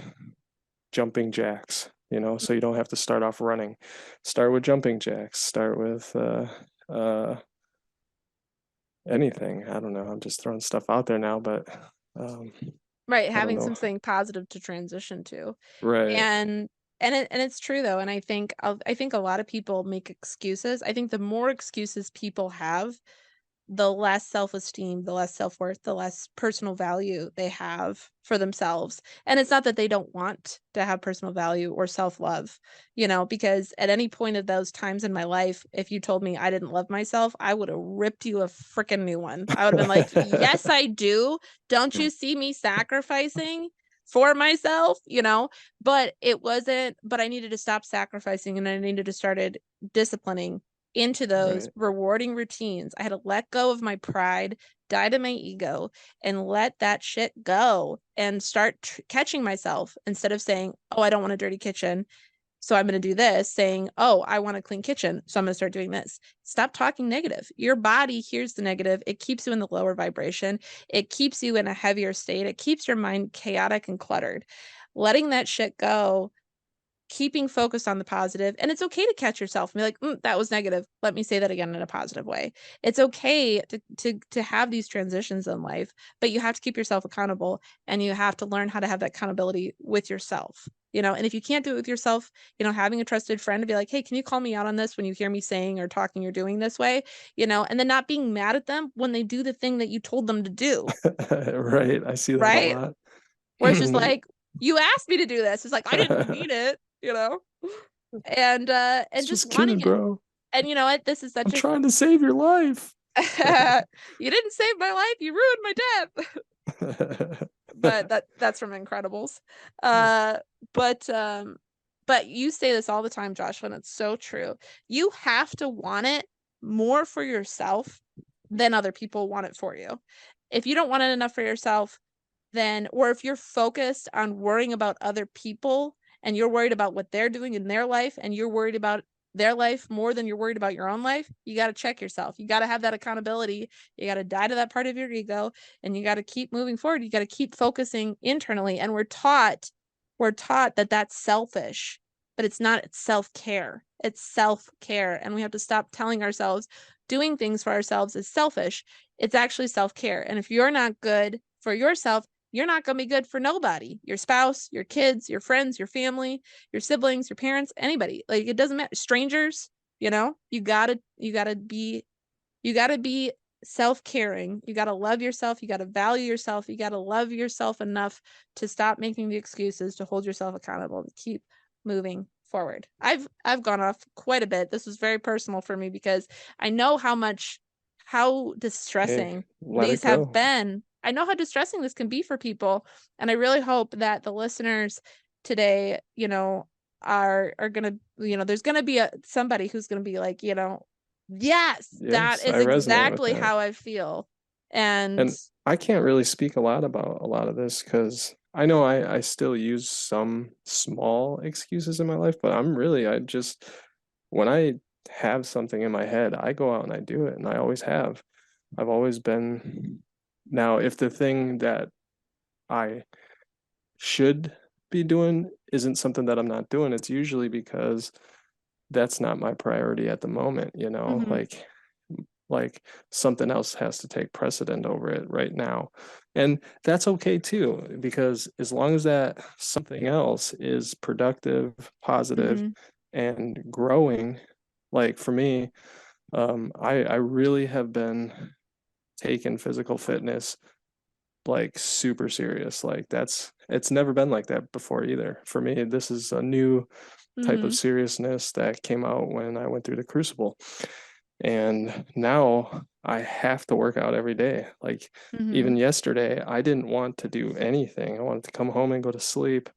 jumping jacks, so you don't have to start off running. Start with jumping jacks, start with anything. I don't know. I'm just throwing stuff out there now, but um, Right. I don't Having know. something positive to transition to. Right. And it's true though, and I think a lot of people make excuses. I think the more excuses people have, the less self-esteem, the less self-worth, the less personal value they have for themselves. And it's not that they don't want to have personal value or self-love, because at any point of those times in my life, if you told me I didn't love myself, I would have ripped you a freaking new one. I would have been like, yes, I do. Don't you see me sacrificing for myself, but I needed to stop sacrificing and I needed to started disciplining into those Right. rewarding routines. I had to let go of my pride, die to my ego, and let that shit go and start catching myself instead of saying, oh, I don't want a dirty kitchen, so I'm going to do this, saying, oh, I want a clean kitchen, so I'm going to start doing this. Stop talking negative. Your body hears the negative. It keeps you in the lower vibration. It keeps you in a heavier state. It keeps your mind chaotic and cluttered. Letting that shit go, keeping focused on the positive, and it's okay to catch yourself and be like, that was negative, let me say that again in a positive way. It's okay to have these transitions in life, but you have to keep yourself accountable, and you have to learn how to have that accountability with yourself, and if you can't do it with yourself, having a trusted friend to be like, hey, can you call me out on this when you hear me saying or talking or doing this way, and then not being mad at them when they do the thing that you told them to do, Right. I see that a right? lot. Where it's just like, you asked me to do this. It's like, I didn't mean it. And It's just just kidding, wanting it. bro. And you know what? This is I'm such a trying to save your life. you didn't save my life, you ruined my death. But that's from Incredibles. Uh but you say this all the time, Joshua, and it's so true. You have to want it more for yourself than other people want it for you. If you don't want it enough for yourself, then, or if you're focused on worrying about other people and you're worried about what they're doing in their life and you're worried about their life more than you're worried about your own life, you got to check yourself. You got to have that accountability. You got to die to that part of your ego, and you got to keep moving forward. You got to keep focusing internally. And we're taught that that's selfish, but it's not. It's self-care. It's self-care. And we have to stop telling ourselves doing things for ourselves is selfish. It's actually self-care. And if you're not good for yourself, you're not going to be good for nobody. Your spouse, your kids, your friends, your family, your siblings, your parents, anybody. Like, it doesn't matter. Strangers, you gotta be self-caring. You gotta love yourself. You gotta value yourself. You gotta love yourself enough to stop making the excuses, to hold yourself accountable, to keep moving forward. I've gone off quite a bit. This was very personal for me because I know how Hey, distressing let it these have go. been. I know how distressing this can be for people, and I really hope that the listeners today, are gonna, there's gonna be somebody who's gonna be like, yes, that Yes, I is resonate with exactly that. how I feel. And And I can't really speak a lot about a lot of this because I know I still use some small excuses in my life, but I just, when I have something in my head, I go out and I do it, and I always have. I've always been. Now, if the thing that I should be doing isn't something that I'm not doing, it's usually because that's not my priority at the moment, you know? mhm, Like something else has to take precedent over it right now. And that's okay too, because as long as that something else is productive, positive, mhm, and growing, like for me, I really have been taking physical fitness like super serious. Like it's never been like that before either. For me, this is a new type of mhm, seriousness that came out when I went through the crucible. And now I have to work out every day. Like mhm. even yesterday, I didn't want to do anything. I wanted to come home and go to sleep,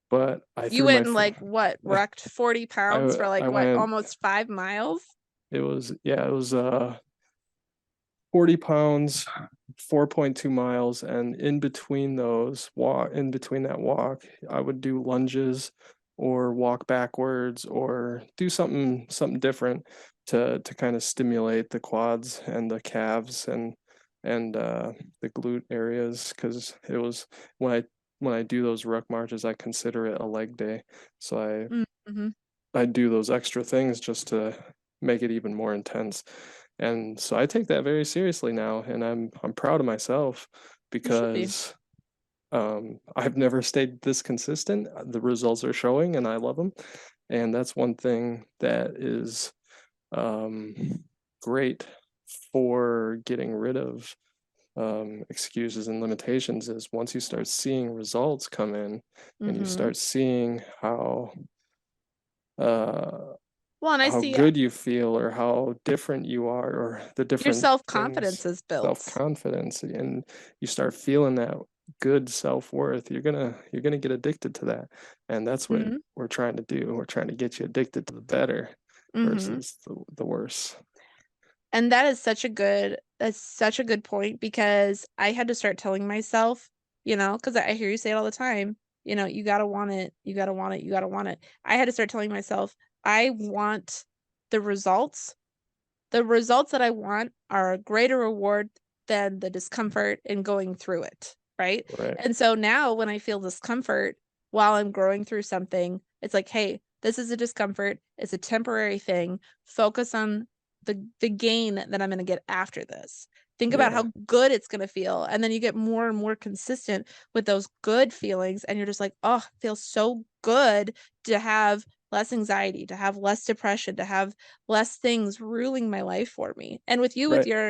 but I You threw went my and like what, wrecked 40 pounds for I like what, went almost 5 miles? it was 40 pounds, 4.2 miles, and in between that walk, I would do lunges or walk backwards or do something different to kind of stimulate the quads and the calves and the glute areas because it was when I do those ruck marches, I consider it a leg day. So Mhm. I do those extra things just to make it even more intense. And so I take that very seriously now, and I'm proud of myself You should be. because I've never stayed this consistent. The results are showing, and I love them. And that's one thing that is um, great for getting rid of excuses and limitations is once you start seeing results come in and you Mhm. start seeing uh, Well, and I how see good you feel or how different you are or the your different self-confidence things, is built. self-confidence, and you start feeling that good self-worth, you're gonna get addicted to that. And that's what Mhm. we're trying to do. We're trying to get you addicted to the better Mhm. versus the worse. And that's such a good point because I had to start telling myself, because I hear you say it all the time, you gotta want it, you gotta want it, you gotta want it. I had to start telling myself, I want the results. The results that I want are a greater reward than the discomfort in going through it, right? Right. And so now when I feel discomfort while I'm growing through something, it's like, hey, this is a discomfort. It's a temporary thing. Focus on the gain that I'm going to get after this. Think about Yeah. how good it's going to feel. And then you get more and more consistent with those good feelings. And you're just like, oh, it feels so good to have less anxiety, to have less depression, to have less things ruling my life for me. And with you, with Right. your,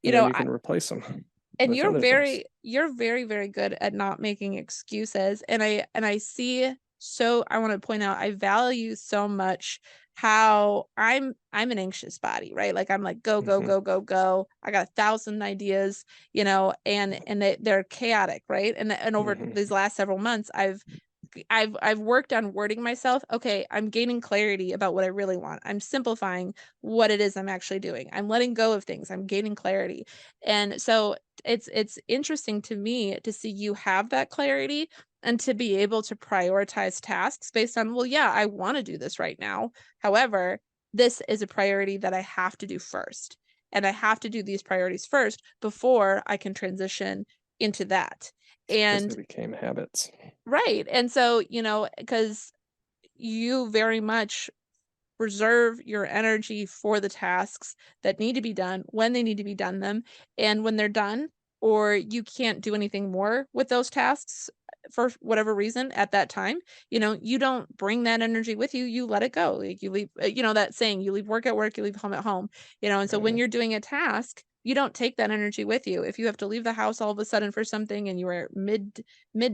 you And then know, you can replace them and with other things. you're very, very good at not making excuses. And I see, so I want to point out, I value so much how I'm an anxious body, right? Like I'm like go, go, Hmm. go, go, go. I got 1,000 ideas, and they're chaotic, right? And over Hmm. these last several months, I've I've worked on wording myself. Okay, I'm gaining clarity about what I really want. I'm simplifying what it is I'm actually doing. I'm letting go of things. I'm gaining clarity. And so it's interesting to me to see you have that clarity and to be able to prioritize tasks based on, well, yeah, I want to do this right now. However, this is a priority that I have to do first. And I have to do these priorities first before I can transition into that. because they And became habits. right. And so, because you very much reserve your energy for the tasks that need to be done when they need to be done them, and when they're done, or you can't do anything more with those tasks for whatever reason at that time, you don't bring that energy with you, you let it go. Like you leave, that saying, you leave work at work, you leave home at home, and so when Right. you're doing a task, you don't take that energy with you. If you have to leave the house all of a sudden for something and you are mid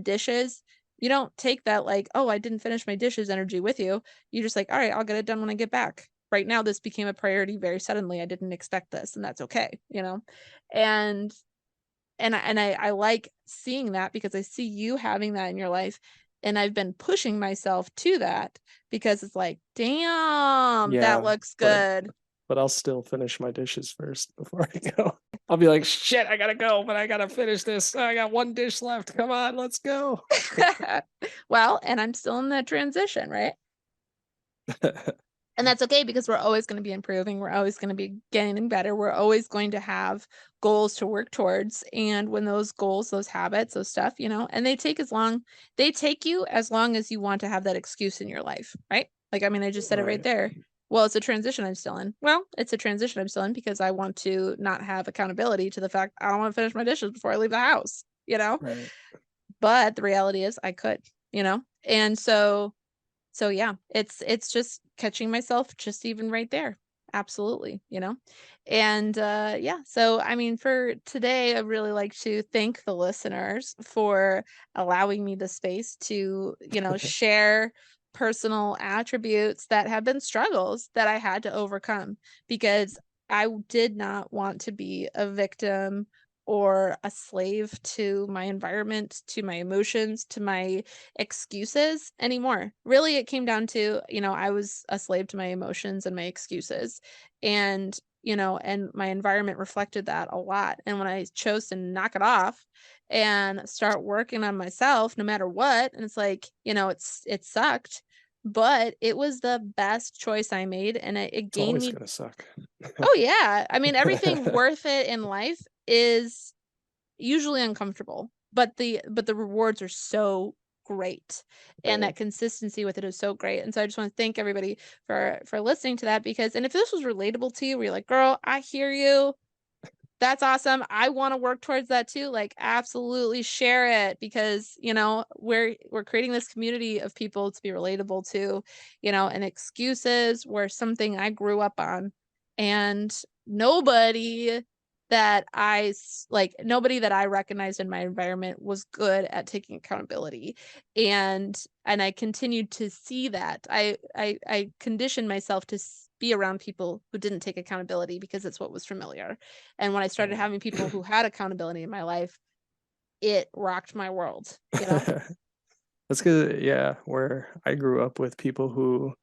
dishes, you don't take that, like, oh, I didn't finish my dishes energy with you. You're just like, "All right, I'll get it done when I get back." Right now, this became a priority very suddenly. I didn't expect this, and that's okay, you know? And I like seeing that because I see you having that in your life, and I've been pushing myself to that because it's like, "Damn, that Yeah, looks but good." I'll still finish my dishes first before I go. I'll be like, shit, I gotta go, but I gotta finish this. I got one dish left. Come on, let's go. Well, and I'm still in that transition, right? And that's okay because we're always going to be improving. We're always going to be getting better. We're always going to have goals to work towards. And when those goals, those habits, those stuff, and they take you as long as you want to have that excuse in your life, right? Like, I mean, I just said it right Right, there. Well, it's a transition I'm still in. Well, it's a transition I'm still in because I want to not have accountability to the fact I don't want to finish my dishes before I leave the house, you know? right. But the reality is I could, And so yeah, it's just catching myself just even right there. Absolutely. And yeah, so I mean for today, I really like to thank the listeners for allowing me the space to, share personal attributes that have been struggles that I had to overcome because I did not want to be a victim or a slave to my environment, to my emotions, to my excuses anymore. Really, it came down to, I was a slave to my emotions and my excuses. And, and my environment reflected that a lot. And when I chose to knock it off and start working on myself no matter what, and it's like, it sucked, but it was the best choice I made and it It's gained always me. gonna suck. Oh yeah. I mean, everything worth it in life is usually uncomfortable, but the rewards are so great, and Right. that consistency with it is so great, and so I just wanna thank everybody for listening to that because and if this was relatable to you, where you're like, "Girl, I hear you. That's awesome. I wanna work towards that too," like, absolutely share it because, we're creating this community of people to be relatable to, and excuses were something I grew up on, and nobody nobody that I recognized in my environment was good at taking accountability, and I continued to see that. I conditioned myself to be around people who didn't take accountability because it's what was familiar. And when I started Right. having people who had accountability in my life, it rocked my world. That's good. Yeah, where I grew up with people who,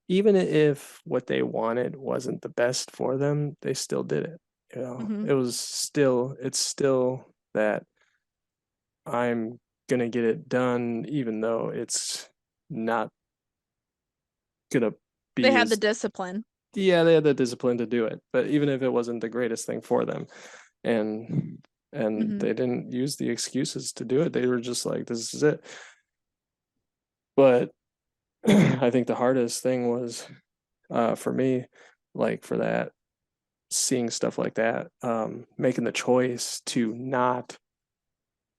even if what they wanted wasn't the best for them, they still did it. Mhm. It's still that I'm gonna get it done, even though it's not gonna They be had the as, discipline. yeah, they had the discipline to do it. But even if it wasn't the greatest thing for them, and Mhm. they didn't use the excuses to do it, they were just like, this is it. But I think the hardest thing was, for me, like for that, seeing stuff like that, making the choice to not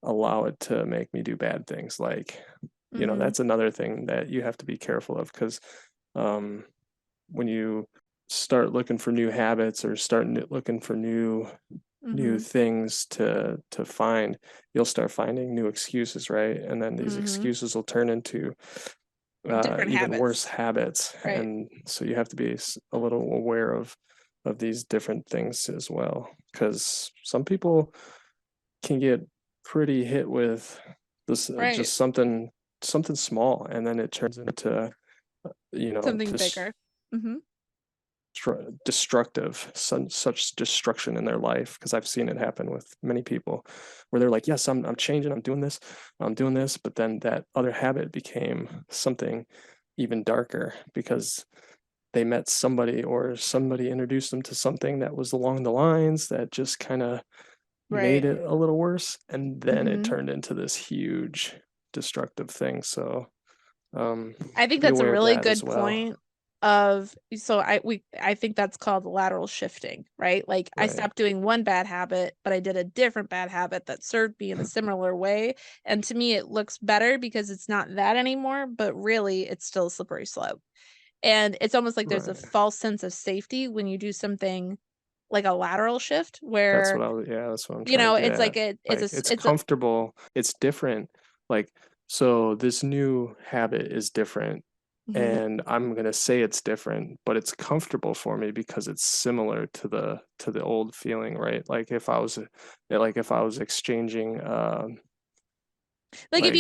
allow it to make me do bad things. Like, Mhm. that's another thing that you have to be careful of because, um, when you start looking for new habits or looking for new Mhm. things to find, you'll start finding new excuses, right? And then these Mhm. excuses will turn into Different even worse habits. habits, Right. and so you have to be a little aware of these different things as well, because some people can get pretty hit with this, Right. just something something small, and then it turns into, Something just bigger. Hmm. destructive, such destruction in their life. Because I've seen it happen with many people, where they're like, "Yes, I'm changing, I'm doing this," but then that other habit became something even darker because they met somebody or somebody introduced them to something that was along the lines that just kind of made Right. it a little worse, and then it Hmm. turned into this huge destructive thing. So I think be that's a aware of really that as good well. point I think that's called lateral shifting, right? Like I Right, stopped doing one bad habit, but I did a different bad habit that served me in a similar way. And to me, it looks better because it's not that anymore, but really it's still a slippery slope. And it's almost like there's a right. false sense of safety when you do something like a lateral shift That's where, what I was, yeah, that's what I'm trying to get it's at. like it's Like, it's it's a comfortable, it's different. Like, so this new habit is different, mhm. and I'm gonna say it's different, but it's comfortable for me because it's similar to the old feeling, right? Like if I was exchanging Like like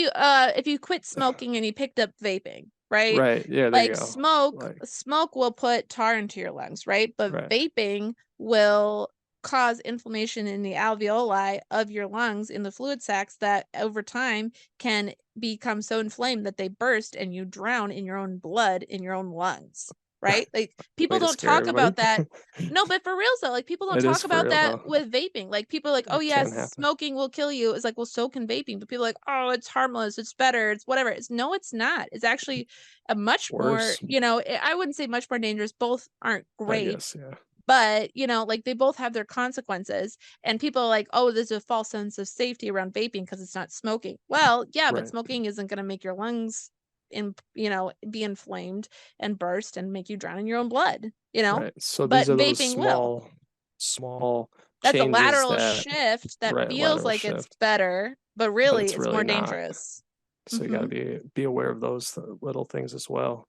if you quit smoking and you picked up vaping, right? right, yeah, there you Like go. Like smoke will put tar into your lungs, right? But right, vaping will cause inflammation in the alveoli of your lungs in the fluid sacs that over time can become so inflamed that they burst and you drown in your own blood in your own lungs, right? Like people way to don't scare talk everybody. about that. No, but for real though, like people don't It is talk for about real that though. with vaping. Like people are like, oh It yeah, can happen. smoking will kill you. It's like, well, so can vaping. But people are like, oh, it's harmless, it's better, it's whatever. It's no, it's not. It's actually a much more, Worse, I wouldn't say much more dangerous. Both aren't I great, guess, yeah. but like they both have their consequences. And people are like, oh, there's a false sense of safety around vaping because it's not smoking. Well, yeah, but Right, smoking isn't going to make your lungs be inflamed and burst and make you drown in your own blood. right. So But these are those vaping will. small That's a changes lateral that, shift that right, feels lateral like it's shift, better, but but really it's it's really more not. dangerous. So you got to Hmm. be aware of those little things as well.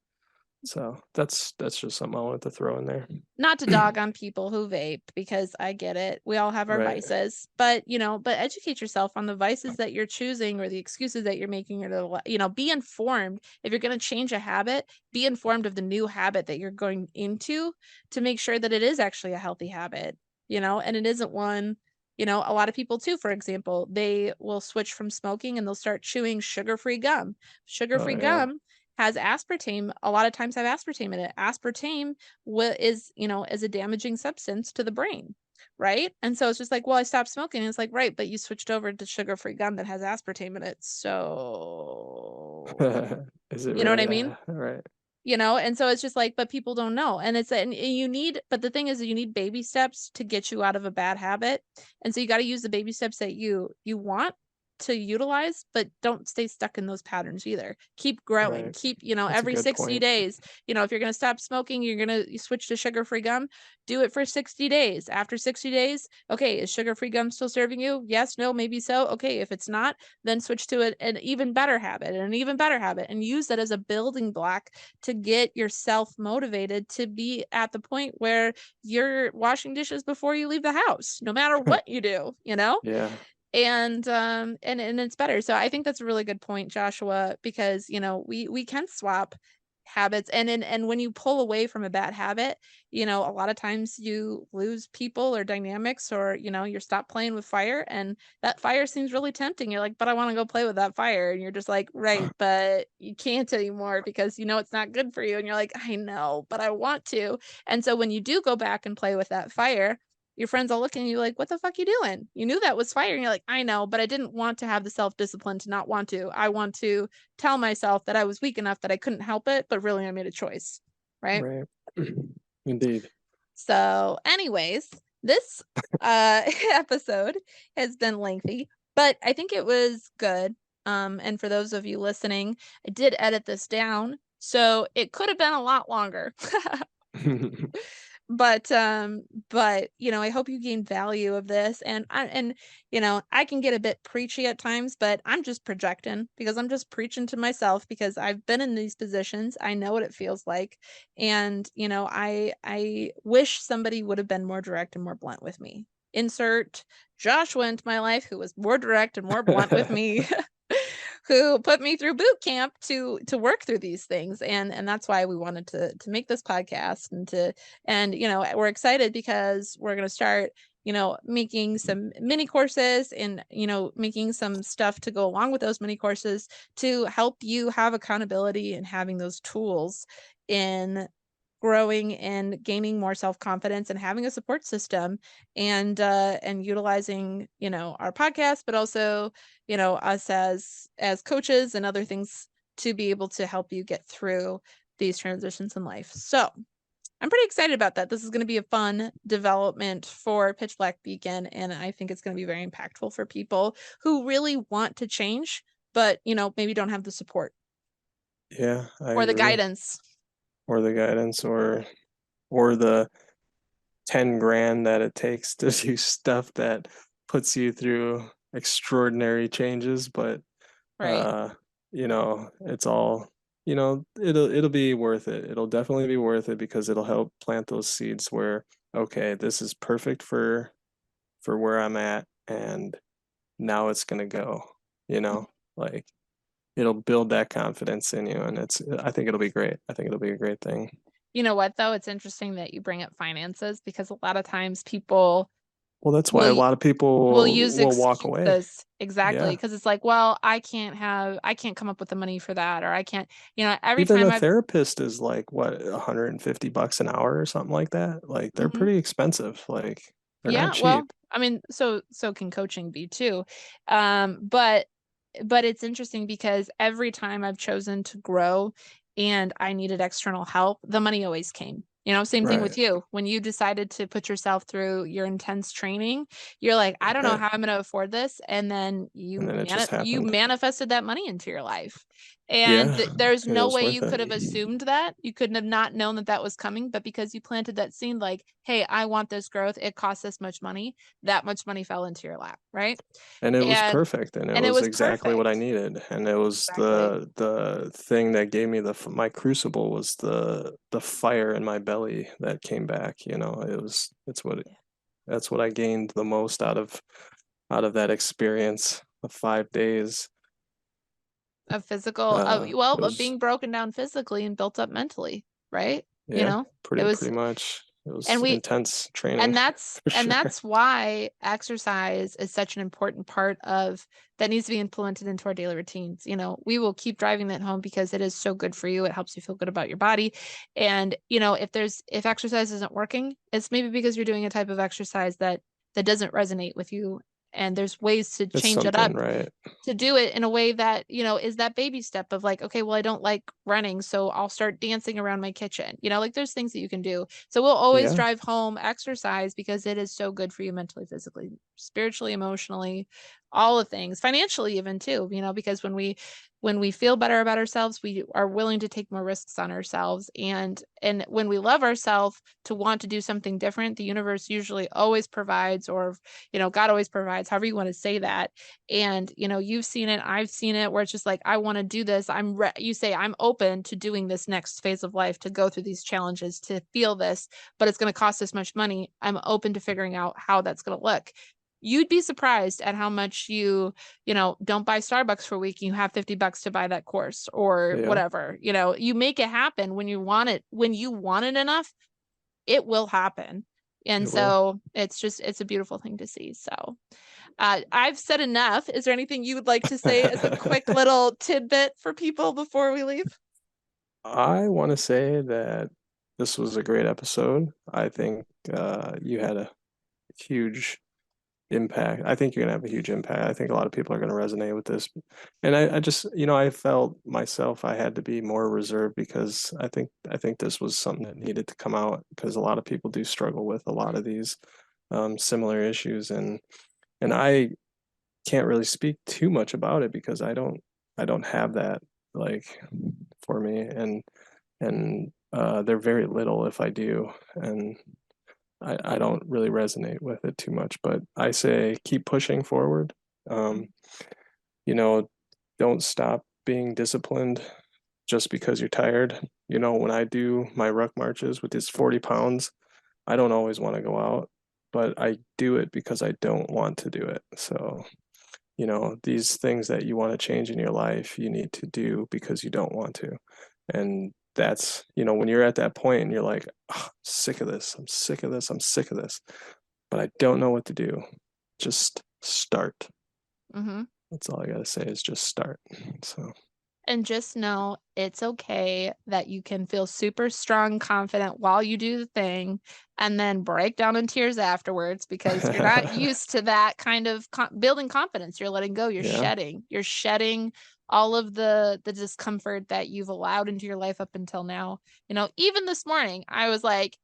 So that's just something I wanted to throw in there. Not to dog on people who vape because I get it. We all have our Right, vices, but educate yourself on the vices that you're choosing or the excuses that you're making or be informed. If you're going to change a habit, be informed of the new habit that you're going into to make sure that it is actually a healthy habit, and it isn't one, a lot of people too, for example, they will switch from smoking and they'll start chewing sugar-free gum. oh Sugar-free yeah, gum has aspartame, a lot of times have aspartame in it. Aspartame is a damaging substance to the brain, right? And so it's just like, well, I stopped smoking. And it's like, right, but you switched over to sugar-free gum that has aspartame in it. So, is it you know what really? I mean? Yeah, right, And so it's just like, but people don't know. And you need, but the thing is, you need baby steps to get you out of a bad habit. And so you got to use the baby steps that you want to utilize, but don't stay stuck in those patterns either. Keep growing. right. Keep, That's a every good 60 point. days, if you're going to stop smoking, you're going to switch to sugar-free gum, do it for 60 days. After 60 days, okay, is sugar-free gum still serving you? Yes, no, maybe so. Okay, if it's not, then switch to an even better habit and an even better habit and use that as a building block to get yourself motivated to be at the point where you're washing dishes before you leave the house, no matter what you do. Yeah, And it's better. So I think that's a really good point, Joshua, because we can swap habits and when you pull away from a bad habit, a lot of times you lose people or dynamics or you stop playing with fire and that fire seems really tempting. You're like, but I want to go play with that fire. And you're just like, right, but you can't anymore because it's not good for you. And you're like, I know, but I want to. And so when you do go back and play with that fire, your friends all looking at you like, what the fuck you doing? You knew that was fire. And you're like, I know, but I didn't want to have the self-discipline to not want to. I want to tell myself that I was weak enough that I couldn't help it, but really I made a choice. Right. right. Indeed. So, anyways, this episode has been lengthy, but I think it was good. And for those of you listening, I did edit this down, so it could have been a lot longer. But I hope you gain value of this and I can get a bit preachy at times, but I'm just projecting because I'm just preaching to myself because I've been in these positions. I know what it feels like. And I wish somebody would have been more direct and more blunt with me. Insert Joshua into my life who was more direct and more blunt with me. who put me through boot camp to work through these things. And that's why we wanted to make this podcast and we're excited because we're going to start making some mini courses and making some stuff to go along with those mini courses to help you have accountability and having those tools in growing and gaining more self-confidence and having a support system and utilizing our podcast, but also us as coaches and other things to be able to help you get through these transitions in life. So I'm pretty excited about that. This is going to be a fun development for Pitch Black Beacon, and I think it's going to be very impactful for people who really want to change, but maybe don't have the support Yeah, I or the agree. guidance. Or the guidance, or the 10 grand that it takes to do stuff that puts you through extraordinary changes. But Right. uh, it's all, it'll be worth it. It'll definitely be worth it because it'll help plant those seeds where, okay, this is perfect for where I'm at, and now it's gonna go, like it'll build that confidence in you, and I think it'll be great. I think it'll be a great thing. You know what, though? It's interesting that you bring up finances because a lot of times people Well, that's why will a lot of will people use will walk away. excuses. Exactly, Yeah. because it's like, well, I can't come up with the money for that, or I can't, every Even time a I've therapist is like what, $150 an hour or something like that. Like they're mhm. pretty expensive. Like they're not Yeah, well, cheap. I mean, so can coaching be too. But it's interesting because every time I've chosen to grow and I needed external help, the money always came. Same thing with Right. you. When you decided to put yourself through your intense training, you're like, I don't know Right. how I'm going to afford this, and then And then it just you happened. manifested that money into your life. And Yeah. there's And it no was way worth you it. could have assumed that. You couldn't have not known that that was coming, but because you planted that seed, like, hey, I want this growth. It costs this much money. That much money fell into your lap, right? And it was And perfect, and it and it was was exactly what I perfect. needed, and it was Exactly. the thing that gave me my crucible was the fire in my belly that came back. That's what I gained the most out of that experience of 5 days. Of physical, It of was, being broken down physically and built up mentally, right? You yeah, know, it pretty was, much. It and was we intense training and that's for and sure. that's why exercise is such an important part of that needs to be implemented into our daily routines. We will keep driving that home because it is so good for you. It helps you feel good about your body. And if exercise isn't working, it's maybe because you're doing a type of exercise that doesn't resonate with you. And there's ways to It's change it something, up right? to do it in a way that, is that baby step of like, okay, well, I don't like running, so I'll start dancing around my kitchen. Like there's things that you can do. So we'll always Yeah, drive home exercise because it is so good for you mentally, physically, spiritually, emotionally, all the things, financially even too, because when we feel better about ourselves, we are willing to take more risks on ourselves. And when we love ourselves to want to do something different, the universe usually always provides, or God always provides, however you want to say that. And you've seen it, I've seen it, where it's just like, I want to do this. You say, I'm open to doing this next phase of life, to go through these challenges, to feel this, but it's going to cost this much money. I'm open to figuring out how that's going to look. You'd be surprised at how much don't buy Starbucks for a week. You have $50 to buy that course or yeah, whatever. You make it happen when you want it. When you want it enough, it will happen. And it will. so it's a beautiful thing to see. So I've said enough. Is there anything you would like to say as a quick little tidbit for people before we leave? I want to say that this was a great episode. I think you had a huge impact. I think you're gonna have a huge impact. I think a lot of people are gonna resonate with this. And I just, I felt myself I had to be more reserved because I think this was something that needed to come out because a lot of people do struggle with a lot of these similar issues, and I can't really speak too much about it because I don't have that, like, for me, and they're very little if I do, and I don't really resonate with it too much, but I say keep pushing forward. Um, you know, don't stop being disciplined just because you're tired. When I do my ruck marches with these 40 pounds, I don't always want to go out, but I do it because I don't want to do it. So these things that you want to change in your life, you need to do because you don't want to. And that's, when you're at that point and you're like, oh, sick of this, I'm sick of this, I'm sick of this, but I don't know what to do. Just start. Mm-hmm. That's all I got to say is just start. So, And just know it's okay that you can feel super strong, confident while you do the thing and then break down in tears afterwards because you're not used to that kind of building confidence. You're letting go, yeah. you're shedding all of the discomfort that you've allowed into your life up until now. Even this morning, I was like,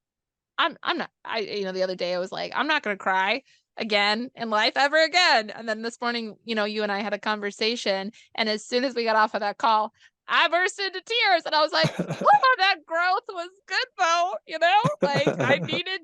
I'm not the other day I was like, I'm not gonna cry again in life ever again. And then this morning, you and I had a conversation, and as soon as we got off of that call, I burst into tears and I was like, oh, that growth was good though, like I needed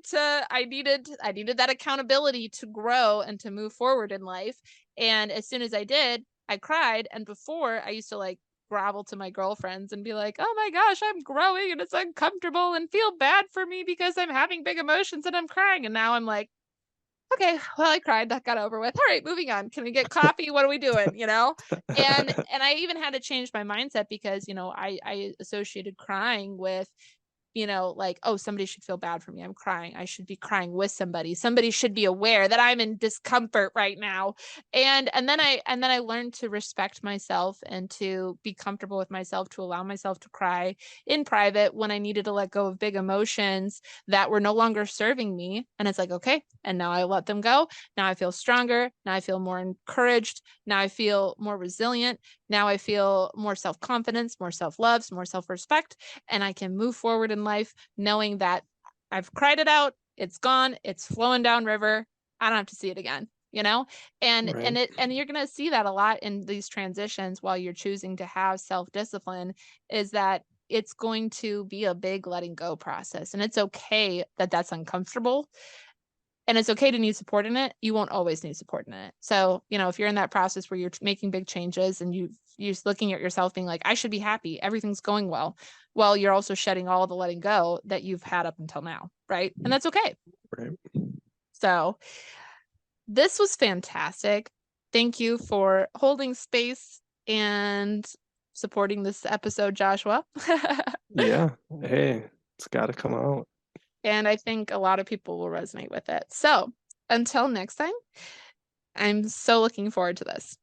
that accountability to grow and to move forward in life. And as soon as I did, I cried. And before I used to like grovel to my girlfriends and be like, oh my gosh, I'm growing and it's uncomfortable and feel bad for me because I'm having big emotions and I'm crying. And now I'm like, okay, well, I cried, that got over with. All right, moving on. Can we get coffee? What are we doing? And I even had to change my mindset because, I associated crying with like, oh, somebody should feel bad for me. I'm crying. I should be crying with somebody. Somebody should be aware that I'm in discomfort right now. And then I learned to respect myself and to be comfortable with myself, to allow myself to cry in private when I needed to let go of big emotions that were no longer serving me. And it's like, okay, and now I let them go. Now I feel stronger. Now I feel more encouraged. Now I feel more resilient. Now I feel more self-confidence, more self-love, more self-respect, and I can move forward in life knowing that I've cried it out, it's gone, it's flowing down river. I don't have to see it again, And Right. and you're going to see that a lot in these transitions while you're choosing to have self-discipline is that it's going to be a big letting go process, and it's okay that that's uncomfortable, and it's okay to need support in it. You won't always need support in it. So, if you're in that process where you're making big changes and you're just looking at yourself being like, I should be happy, everything's going well, you're also shedding all the letting go that you've had up until now, right? And that's okay. Right. So, this was fantastic. Thank you for holding space and supporting this episode, Joshua. Yeah. Hey, it's got to come out. And I think a lot of people will resonate with it. So, until next time, I'm so looking forward to this.